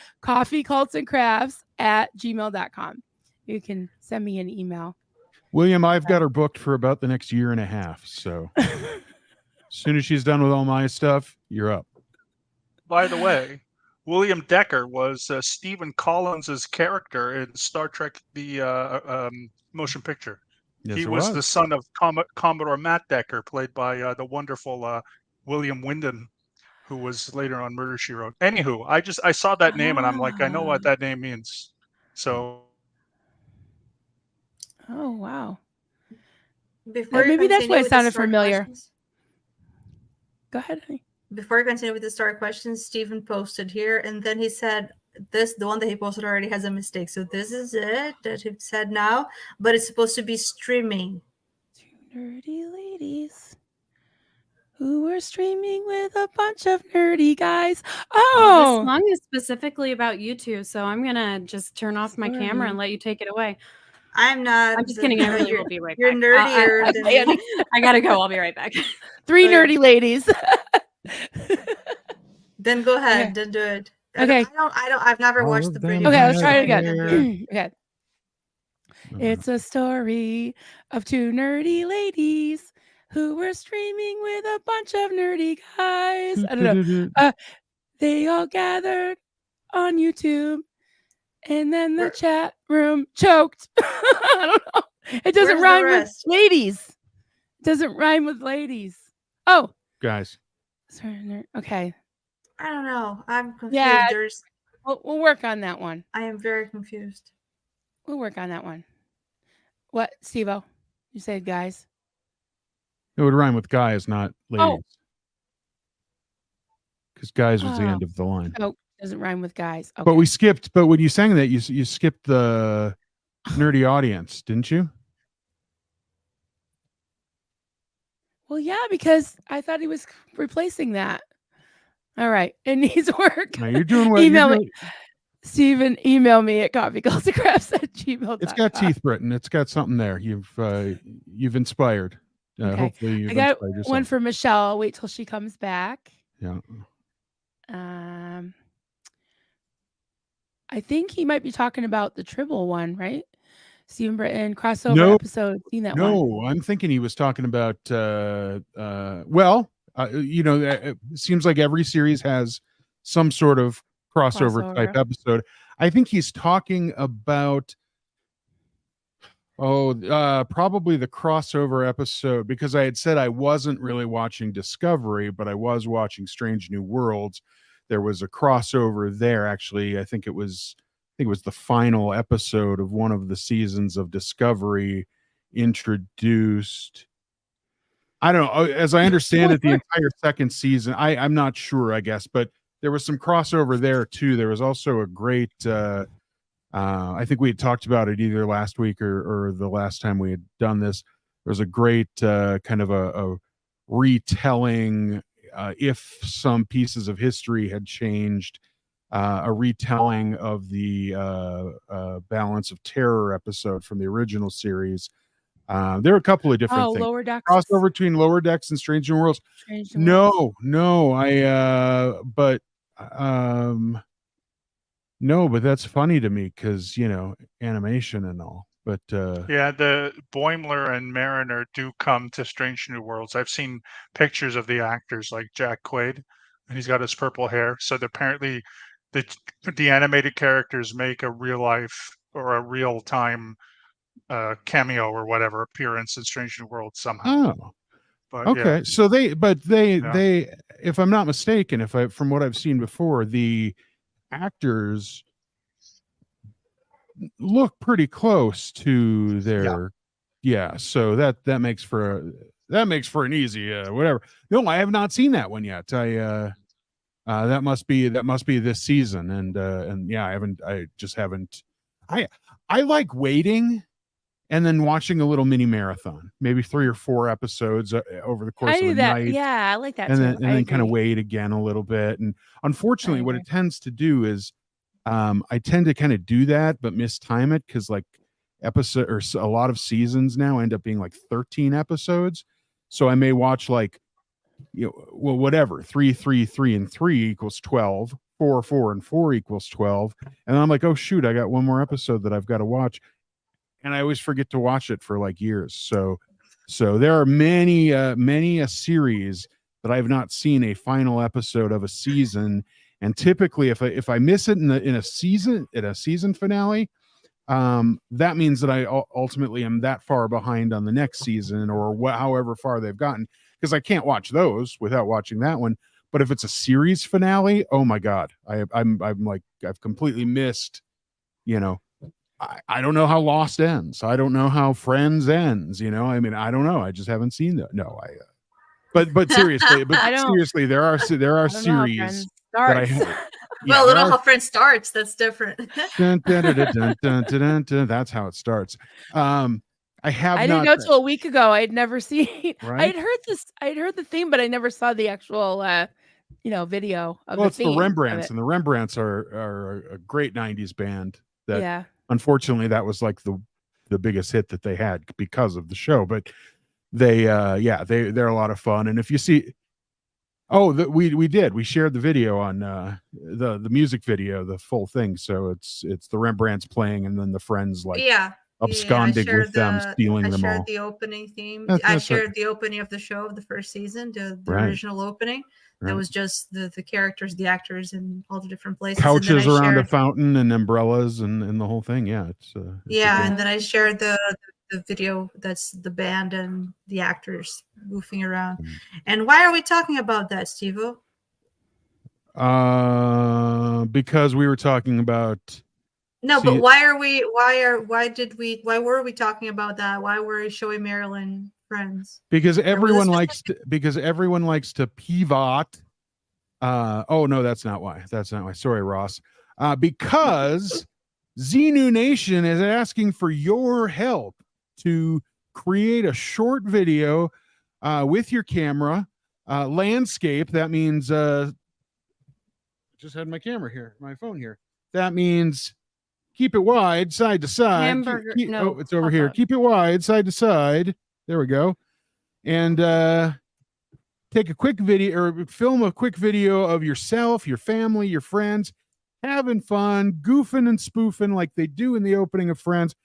coffeecultsandcrafts@gmail.com. You can send me an email. William, I've got her booked for about the next year and a half. So as soon as she's done with all my stuff, you're up. By the way, William Decker was Stephen Collins's character in Star Trek: The Motion Picture. Yes, He it was the son of Commodore Matt Decker, played by the wonderful William Wyndon, who was later on Murder, She Wrote. Anywho, I saw that name and I'm like, I know what that name means. So Oh, wow. Before you Maybe that's continue why it with the sounded story familiar. questions- Go ahead, honey. Before you continue with the story questions, Stephen posted here, and then he said the one that he posted already has a mistake. So this is it that he said now, but it's supposed to be streaming. Two nerdy ladies who were streaming with a bunch of nerdy guys. Oh, this Oh, song is specifically about you two, so I'm gonna just turn off my camera Sorry. and let you take it away. I'm not. I'm just kidding. I really you're, will be right you're back. nerdier than okay, me. I gotta go. I'll be right back. three Okay. nerdy ladies. Then go ahead. Okay. Then do it. Okay. I've never All watched of the them video. Okay, let's try it have again. hair. Okay. It's a story of two nerdy ladies who were streaming with a bunch of nerdy guys. I don't know. They all gathered on YouTube, and then the Where- chat room choked. I don't know. It doesn't Where's the rhyme with rest? ladies. It doesn't rhyme with ladies. Oh, Guys, sorry, okay. I don't know. I'm confused. Yeah. There's. We'll work on that one. I am very confused. We'll work on that one. What, Steve-O? You said guys. it would rhyme with guys, not ladies. Oh. Because guys was the Oh. end of the line. Oh, doesn't rhyme with guys. Okay. But we skipped. But when you sang that, you skipped the nerdy audience, didn't you? Well, yeah, because I thought he was replacing that. All right. It needs work. No, you're doing well. Email you're me. doing- Steven, email me at coffeecultsandcrafts@gmail.com. It's got teeth, Britton. It's got something there. You've inspired. Okay. Hopefully, you've I got inspired yourself. one for Michelle. I'll wait till she comes back. Yeah. I think he might be talking about the Tribble one, right? Stephen Britton crossover No. episode. Seen that one? No, I'm thinking he was talking about. It seems like every series has some sort of crossover type Crossover. episode. I think he's talking about. Probably the crossover episode, because I had said I wasn't really watching Discovery, but I was watching Strange New Worlds. There was a crossover there. Actually, I think it was the final episode of one of the seasons of Discovery, introduced. I don't know. As I understand it, the entire second season. I'm not sure, I guess, but there was some crossover there too. There was also a great. I think we had talked about it either last week or the last time we had done this. There was a great kind of a retelling. If some pieces of history had changed, a retelling of the Balance of Terror episode from the original series. There are a couple of different things. Lower decks. Crossover between Lower Decks and Strange New Worlds. No, but that's funny to me because animation and all. But yeah, the Boimler and Mariner do come to Strange New Worlds. I've seen pictures of the actors like Jack Quaid, and he's got his purple hair. So apparently, the animated characters make a real life or a real time cameo or whatever appearance in Strange New Worlds somehow. Oh, but, okay. Yeah. So they, if I'm not mistaken, from what I've seen before, the actors look pretty close to their, so that makes for an easy whatever. No, I have not seen that one yet. That must be this season, and yeah, I just haven't. I like waiting and then watching a little mini marathon, maybe 3 or 4 episodes over the course of the night. Yeah, I like that and too. then, and then kind of wait again a little bit. And unfortunately, what it tends to do is I tend to kind of do that, but mistime it because like episode or a lot of seasons now end up being like 13 episodes. So I may watch like, whatever, 3, 3, 3, and 3 equals 12, 4, 4, and 4 equals 12. And I'm like, oh shoot, I got one more episode that I've got to watch. And I always forget to watch it for like years. So there are many a series that I have not seen a final episode of a season. And typically, if I miss it in a season finale, that means that I ultimately am that far behind on the next season or however far they've gotten, because I can't watch those without watching that one. But if it's a series finale, oh my god, I'm like I've completely missed. I don't know how Lost ends. I don't know how Friends ends. I mean, I don't know. I just haven't seen that. No, but seriously, there are series that I have. Well, I don't know how Friends starts. That's different. That's how it starts. I didn't know till a week ago. I'd never seen. Right? I'd heard the theme, but I never saw the actual video of it's the Rembrandts, and the Rembrandts are a great 90s band that unfortunately that was like the biggest hit that they had because of the show. But they're a lot of fun. And if you see we shared the video on the music video, the full thing. So it's the Rembrandts playing and then the friends absconding with them, stealing them all. I shared the opening theme. I shared the opening of the show of the first season, the original opening. That was just the characters, the actors, in all the different places. Couches around a fountain and umbrellas and the whole thing. Yeah, and then I shared the video that's the band and the actors goofing around. And why are we talking about that, Steve-O? Because we were talking about. No, but why were we talking about that? Why were we showing Marilyn Friends? Because everyone likes to pivot. Oh no, that's not why. Sorry, Ross. Because Xenu Nation is asking for your help to create a short video with your camera, landscape. That means I just had my camera here, my phone here. That means keep it wide, side to side. It's over here. Keep it wide, side to side. There we go. And take a quick video or film a quick video of yourself, your family, your friends, having fun, goofing and spoofing like they do in the opening of Friends.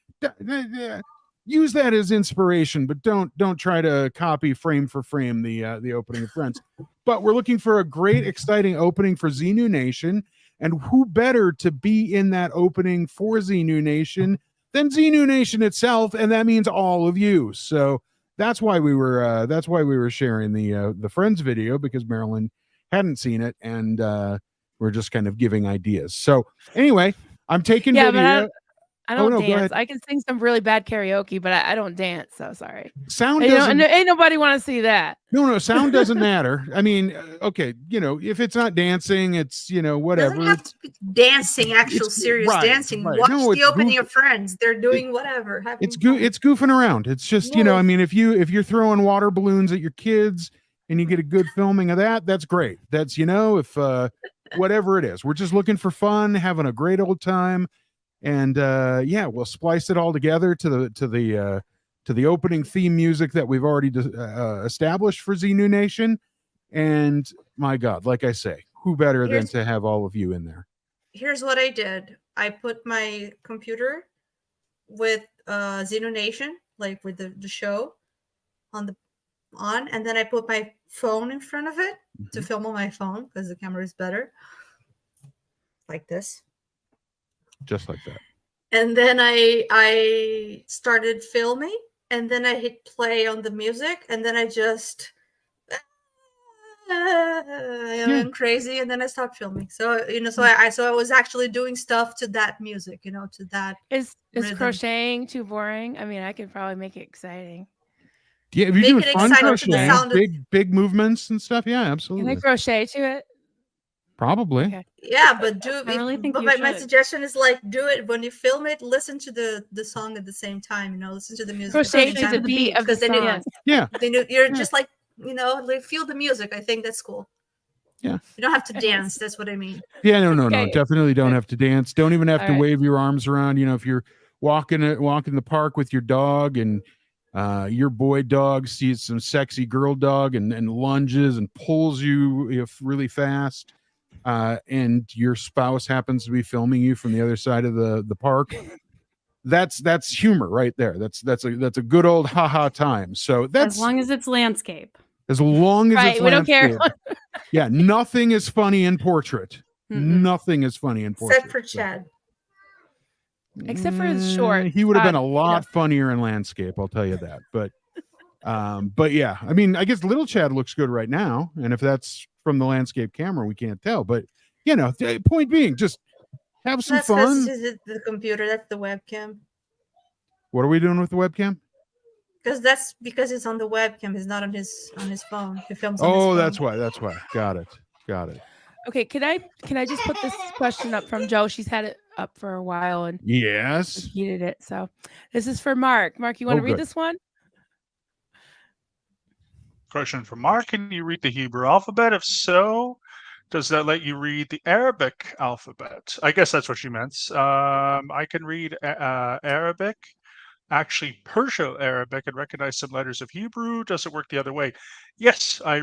Use that as inspiration, but don't try to copy frame for frame the opening of Friends. But we're looking for a great, exciting opening for Xenu Nation. And who better to be in that opening for Xenu Nation than Xenu Nation itself? And that means all of you. So that's why we were sharing the Friends video, because Marilyn hadn't seen it, and we're just kind of giving ideas. So anyway, I'm taking video. I Oh, don't no, go dance. ahead. I can sing some really bad karaoke, but I don't dance. So sorry. Sound You know, doesn't. and ain't nobody want to see that. No, sound doesn't matter. I mean, okay, if it's not dancing, it's Doesn't whatever. have to be dancing, actual It's serious right, dancing. right. Watch No, the it's opening goof. of Friends. They're doing whatever, having It's fun. it's goofing around. It's just I Yes. mean, if you're throwing water balloons at your kids and you get a good filming of that, that's great. That's if whatever it is, we're just looking for fun, having a great old time, and yeah, we'll splice it all together to the opening theme music that we've already established for Xenu Nation. And my God, like I say, who better than to have all of you in there? Here's what I did. I put my computer with Xenu Nation, like with the show on, and then I put my phone in front of it to film on my phone because the camera is better. Like this. Just like that. And then I started filming, and then I hit play on the music, and then I just I'm crazy, and then I stopped filming. So so I was actually doing stuff to that music, to that. Is rhythm. crocheting too boring? I mean, I could probably make it exciting. Yeah, if you're Make doing it fun exciting to the crocheting, sound of- big movements and stuff, yeah, Can absolutely. I crochet to it? Probably. Okay. Yeah, but I really think but you my should. suggestion is like do it when you film it. Listen to the song at the same time. Listen to the music. Crochet at the to same the time. beat of the Because then song. Yeah. then you're just like like feel the music. I think that's cool. Yeah. You don't have to dance. That's what I mean. Yeah, no. Okay. Definitely don't have to dance. Don't even have All to right. wave your arms around. If you're walking the park with your dog and your boy dog sees some sexy girl dog and lunges and pulls you really fast, and your spouse happens to be filming you from the other side of the park, that's humor right there. That's a good old haha time. So that's As long as it's landscape. as long as Right, it's we don't care. landscape. Yeah, nothing is funny in portrait. Mm-mm. Nothing is funny in portrait. Except for Chad. Except for his short. He would have been a you lot know. funnier in landscape, I'll tell you that. But yeah, I mean, I guess little Chad looks good right now, and if that's from the landscape camera, we can't tell. But the point being, just have some That's because fun. the computer. That's the webcam. What are we doing with the webcam? Because it's on the webcam. It's not on his phone. He films on his Oh, phone. that's why. Got it. Okay, can I just put this question up from Joe? She's had it up for a while and Yes. repeated it. So this is for Mark. Mark, you want to read good. this one? Question from Mark: can you read the Hebrew alphabet? If so, does that let you read the Arabic alphabet? I guess that's what she meant. I can read Arabic, actually Perso-Arabic, and recognize some letters of Hebrew. Does it work the other way? Yes, I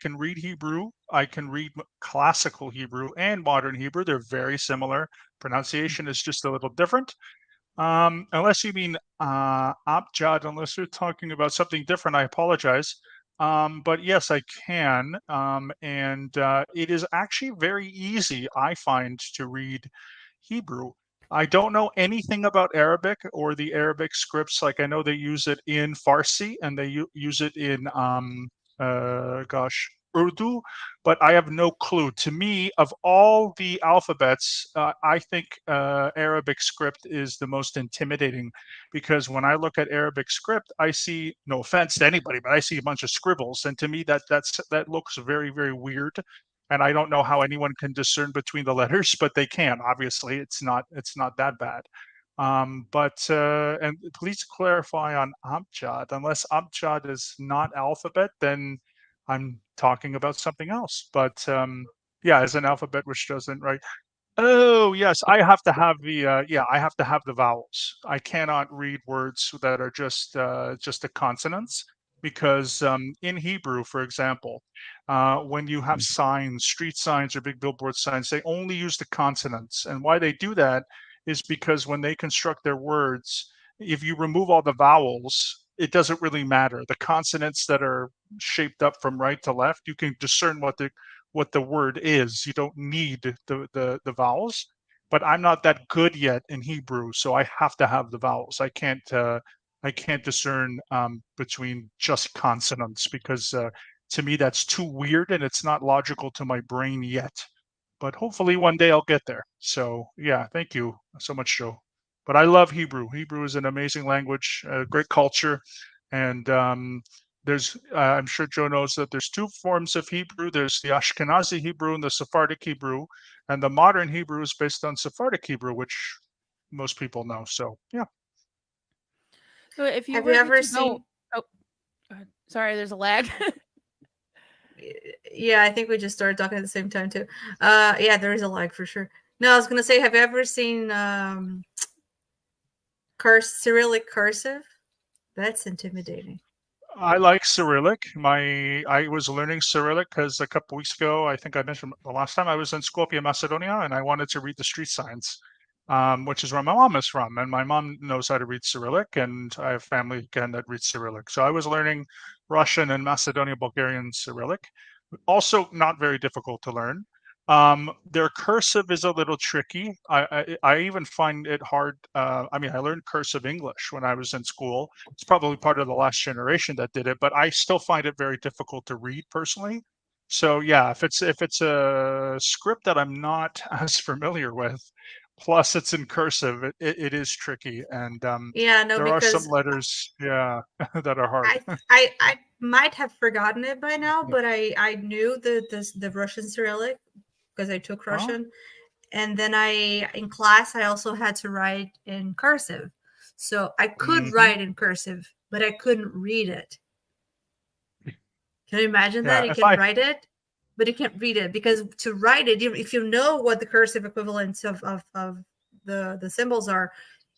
can read Hebrew. I can read classical Hebrew and modern Hebrew. They're very similar. Pronunciation is just a little different. Unless you mean abjad, unless you're talking about something different, I apologize. But yes, I can. And it is actually very easy, I find, to read Hebrew. I don't know anything about Arabic or the Arabic scripts. Like I know they use it in Farsi and they use it in Urdu, but I have no clue. To me, of all the alphabets, I think Arabic script is the most intimidating because when I look at Arabic script, I see, no offense to anybody, but I see a bunch of scribbles, and to me that looks very, very weird. And I don't know how anyone can discern between the letters, but they can. Obviously, it's not that bad. And please clarify on Abjad. Unless Abjad is not alphabet, then I'm talking about something else. But yeah, as an alphabet which doesn't write. Oh yes, I have to have the vowels. I cannot read words that are just the consonants because in Hebrew, for example, when you have signs, street signs or big billboard signs, they only use the consonants. And why they do that is because when they construct their words, if you remove all the vowels, it doesn't really matter. The consonants that are shaped up from right to left, you can discern what the word is. You don't need the vowels. But I'm not that good yet in Hebrew, so I have to have the vowels. I can't discern between just consonants because to me that's too weird and it's not logical to my brain yet. but hopefully one day I'll get there. So yeah, thank you so much, Joe. But I love Hebrew. Hebrew is an amazing language, great culture, and there's I'm sure Joe knows that there's two forms of Hebrew. There's the Ashkenazi Hebrew and the Sephardic Hebrew, and the modern Hebrew is based on Sephardic Hebrew, which most people know. So yeah. So if you Have were you ever to go, seen? oh, go ahead. Sorry, there's a lag. Yeah, I think we just started talking at the same time too. Yeah, there is a lag for sure. No, I was gonna say, have you ever seen Cyrillic cursive? That's intimidating. I like Cyrillic. I was learning Cyrillic because a couple weeks ago, I think I mentioned the last time I was in Skopje, Macedonia, and I wanted to read the street signs, which is where my mom is from, and my mom knows how to read Cyrillic, and I have family again that reads Cyrillic. So I was learning Russian and Macedonian Bulgarian Cyrillic. Also, not very difficult to learn. Their cursive is a little tricky. I even find it hard. I mean, I learned cursive English when I was in school. It's probably part of the last generation that did it, but I still find it very difficult to read personally. So yeah, if it's a script that I'm not as familiar with, plus it's in cursive, it is tricky, and Yeah, no, there are some because letters, yeah, that are hard. I might have forgotten it by now, but I knew the Russian Cyrillic because I took Oh, Russian, and then I in class I also had to write in cursive, so I could mhm. write in cursive, but I couldn't read it. Can you imagine that? Yeah, You if can I write it, but you can't read it because to write it, if you know what the cursive equivalents of the symbols are,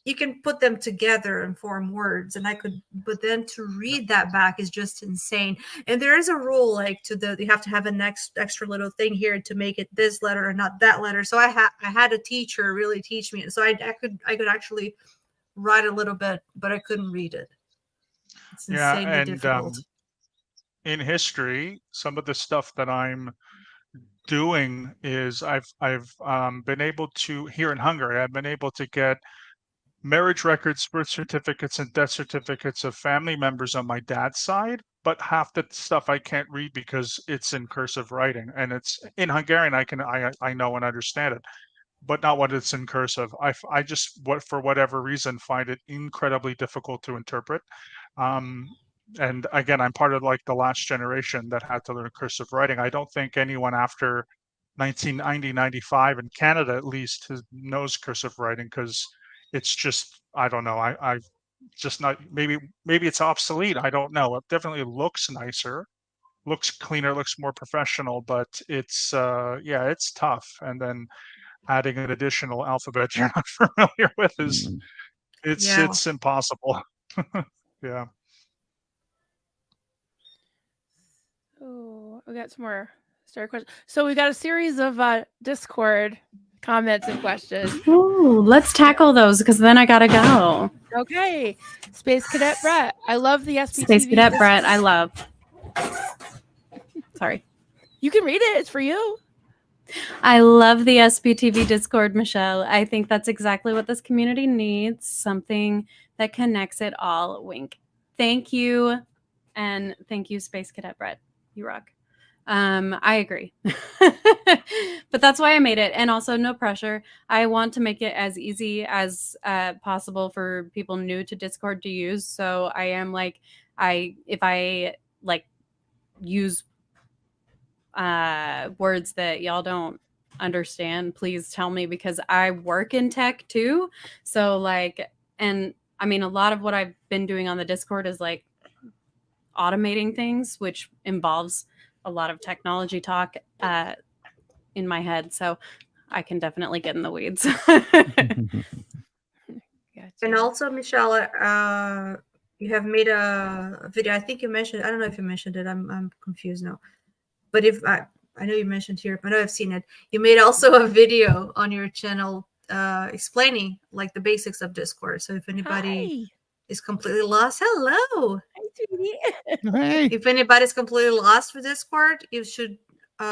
you can put them together and form words. And I could, but then to read that back is just insane. And there is a rule like you have to have an extra little thing here to make it this letter and not that letter. So I had a teacher really teach me, so I could actually write a little bit, but I couldn't read it. It's yeah, insanely and difficult. in history, some of the stuff that I'm doing is I've been able to here in Hungary. I've been able to get marriage records, birth certificates, and death certificates of family members on my dad's side. But half the stuff I can't read because it's in cursive writing, and it's in Hungarian. I know and understand it, but not when it's in cursive. I just for whatever reason find it incredibly difficult to interpret. Um, and again, I'm part of like the last generation that had to learn cursive writing. I don't think anyone after 1990, 95 in Canada at least knows cursive writing because it's just I don't know. I've just not maybe it's obsolete. I don't know. It definitely looks nicer, looks cleaner, looks more professional, but it's yeah, it's tough. And then adding an additional alphabet you're not familiar with is Yeah. it's impossible. Yeah. Oh, we got some more story questions. So we got a series of Discord comments and questions. Ooh, let's tackle those because then I gotta go. Okay, Space Cadet Brett. I love the SPTV. Space Cadet Brett, I love. Sorry. You can read it. It's for you. I love the SPTV Discord, Michelle. I think that's exactly what this community needs. Something that connects it all. Wink. Thank you. And thank you, Space Cadet Brett. You rock. I agree. But that's why I made it. And also no pressure. I want to make it as easy as possible for people new to Discord to use. So I am like, if I like use words that y'all don't understand, please tell me because I work in tech too. So like, and I mean, a lot of what I've been doing on the Discord is like automating things, which involves a lot of technology talk in my head. So I can definitely get in the weeds. And also, Michelle, you have made a video. I think you mentioned. I don't know if you mentioned it. I'm confused now. But if I know you mentioned here, but I know I've seen it. You made also a video on your channel explaining like the basics of Discord. So if anybody is completely lost, hello. Hi, sweetie. Hey. If anybody's completely lost for Discord, you should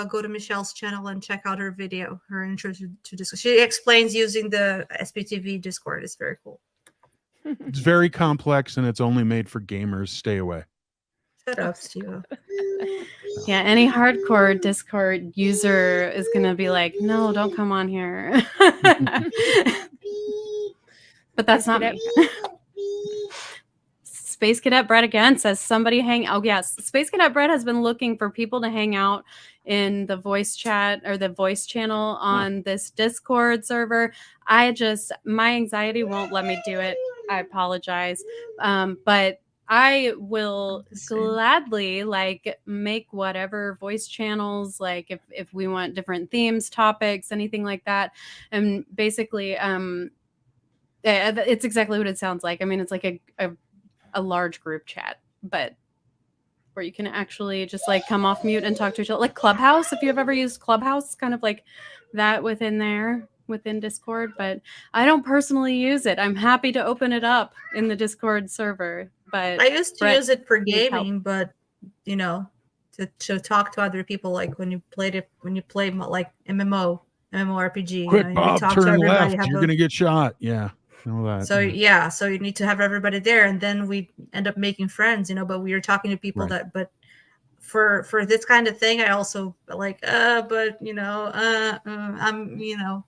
go to Michelle's channel and check out her video, her intro to Discord. She explains using the SPTV Discord. It's very cool. It's very complex and it's only made for gamers. Stay away. Shut up, Steve. Yeah, any hardcore Discord user is gonna be like, no, don't come on here. But that's not me. Space Cadet Brett again says somebody hang. Oh yes, Space Cadet Brett has been looking for people to hang out in the voice chat or the voice channel on this Discord server. My anxiety won't let me do it. I apologize, but I will gladly like make whatever voice channels, like if we want different themes, topics, anything like that, and basically it's exactly what it sounds like. I mean, it's like a large group chat, but where you can actually just like come off mute and talk to each other, like Clubhouse. If you've ever used Clubhouse, kind of like that within Discord, but I don't personally use it. I'm happy to open it up in the Discord server, but I used to Brett use it for needs help. gaming, but you know, to talk to other people, like when you play like MMORPG, you Quick, know, you Bob, talk to turn everybody. left. have You're a- gonna get shot. Yeah. All that. So yeah, so you need to have everybody there, and then we end up making friends, you know. But we were talking to people Right. but for this kind of thing, I also like, but you know, I'm, you know.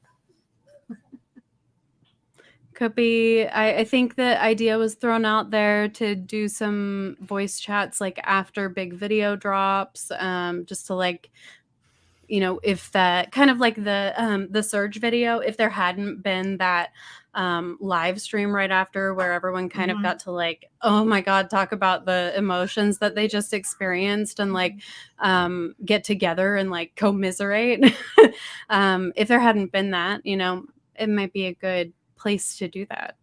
Could be. I think the idea was thrown out there to do some voice chats like after big video drops, just to like, you know, if that kind of like the Surge video, if there hadn't been that live stream right after where everyone kind of got to like, oh my God, talk about the emotions that they just experienced and like get together and like commiserate. If there hadn't been that, you know, it might be a good place to do that.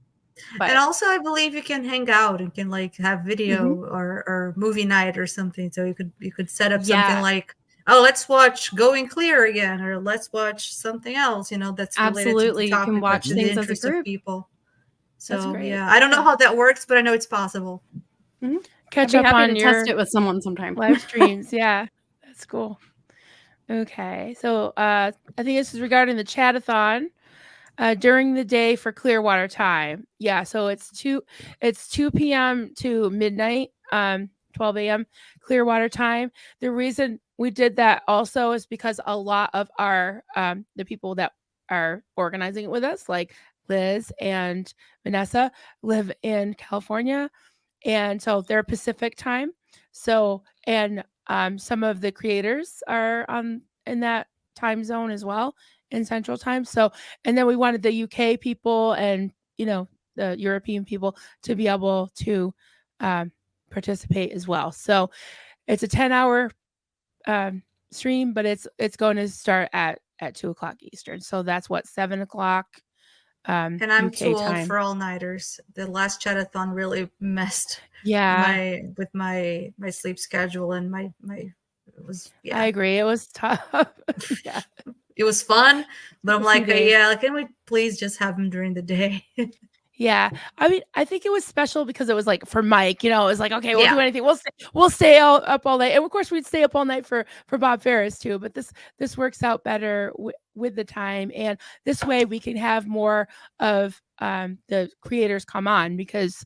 But And also, I believe you can hang out and can like have video Mm-hmm. or movie night or something. So you could set up Yeah. something like, oh, let's watch Going Clear again, or let's watch something else. You know, that's related Absolutely. to You the can topic or watch to the things as a interest of group. people. That's So great. yeah, I don't know how that works, but I know it's possible. I'd Catch be up happy on to your test it with someone sometime. live streams. Yeah, that's cool. Okay, so I think this is regarding the chatathon during the day for Clearwater time. Yeah, so it's 2 p.m. to midnight, 12 a.m. Clearwater time. The reason we did that also is because a lot of our the people that are organizing it with us, like Liz and Vanessa, live in California, and so they're Pacific time. So and some of the creators are in that time zone as well, in Central Time. So and then we wanted the UK people and the European people to be able to participate as well. So it's a 10-hour stream, but it's going to start at 2:00 Eastern. So that's what 7:00 And I'm UK too old time. for all nighters. The last chatathon really messed Yeah, with my sleep schedule and my it was I agree. It was tough. Yeah, it was fun, but I'm A few like, days. yeah, can we please just have them during the day? Yeah. I mean, I think it was special because it was like for Mike, it was like, okay, we'll Yeah. do anything. We'll stay up all night. And of course we'd stay up all night for Bob Ferris too, but this works out better with the time. And this way we can have more of the creators come on because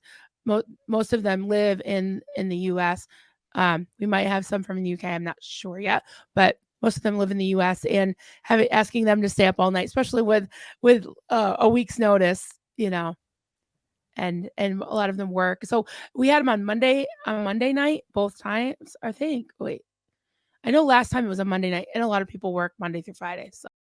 most of them live in the US. We might have some from the UK, I'm not sure yet, but most of them live in the US, and asking them to stay up all night, especially with a week's notice, and a lot of them work. So we had them on Monday night, both times, I think. Wait, I know last time it was a Monday night, and a lot of people work Monday through Friday. So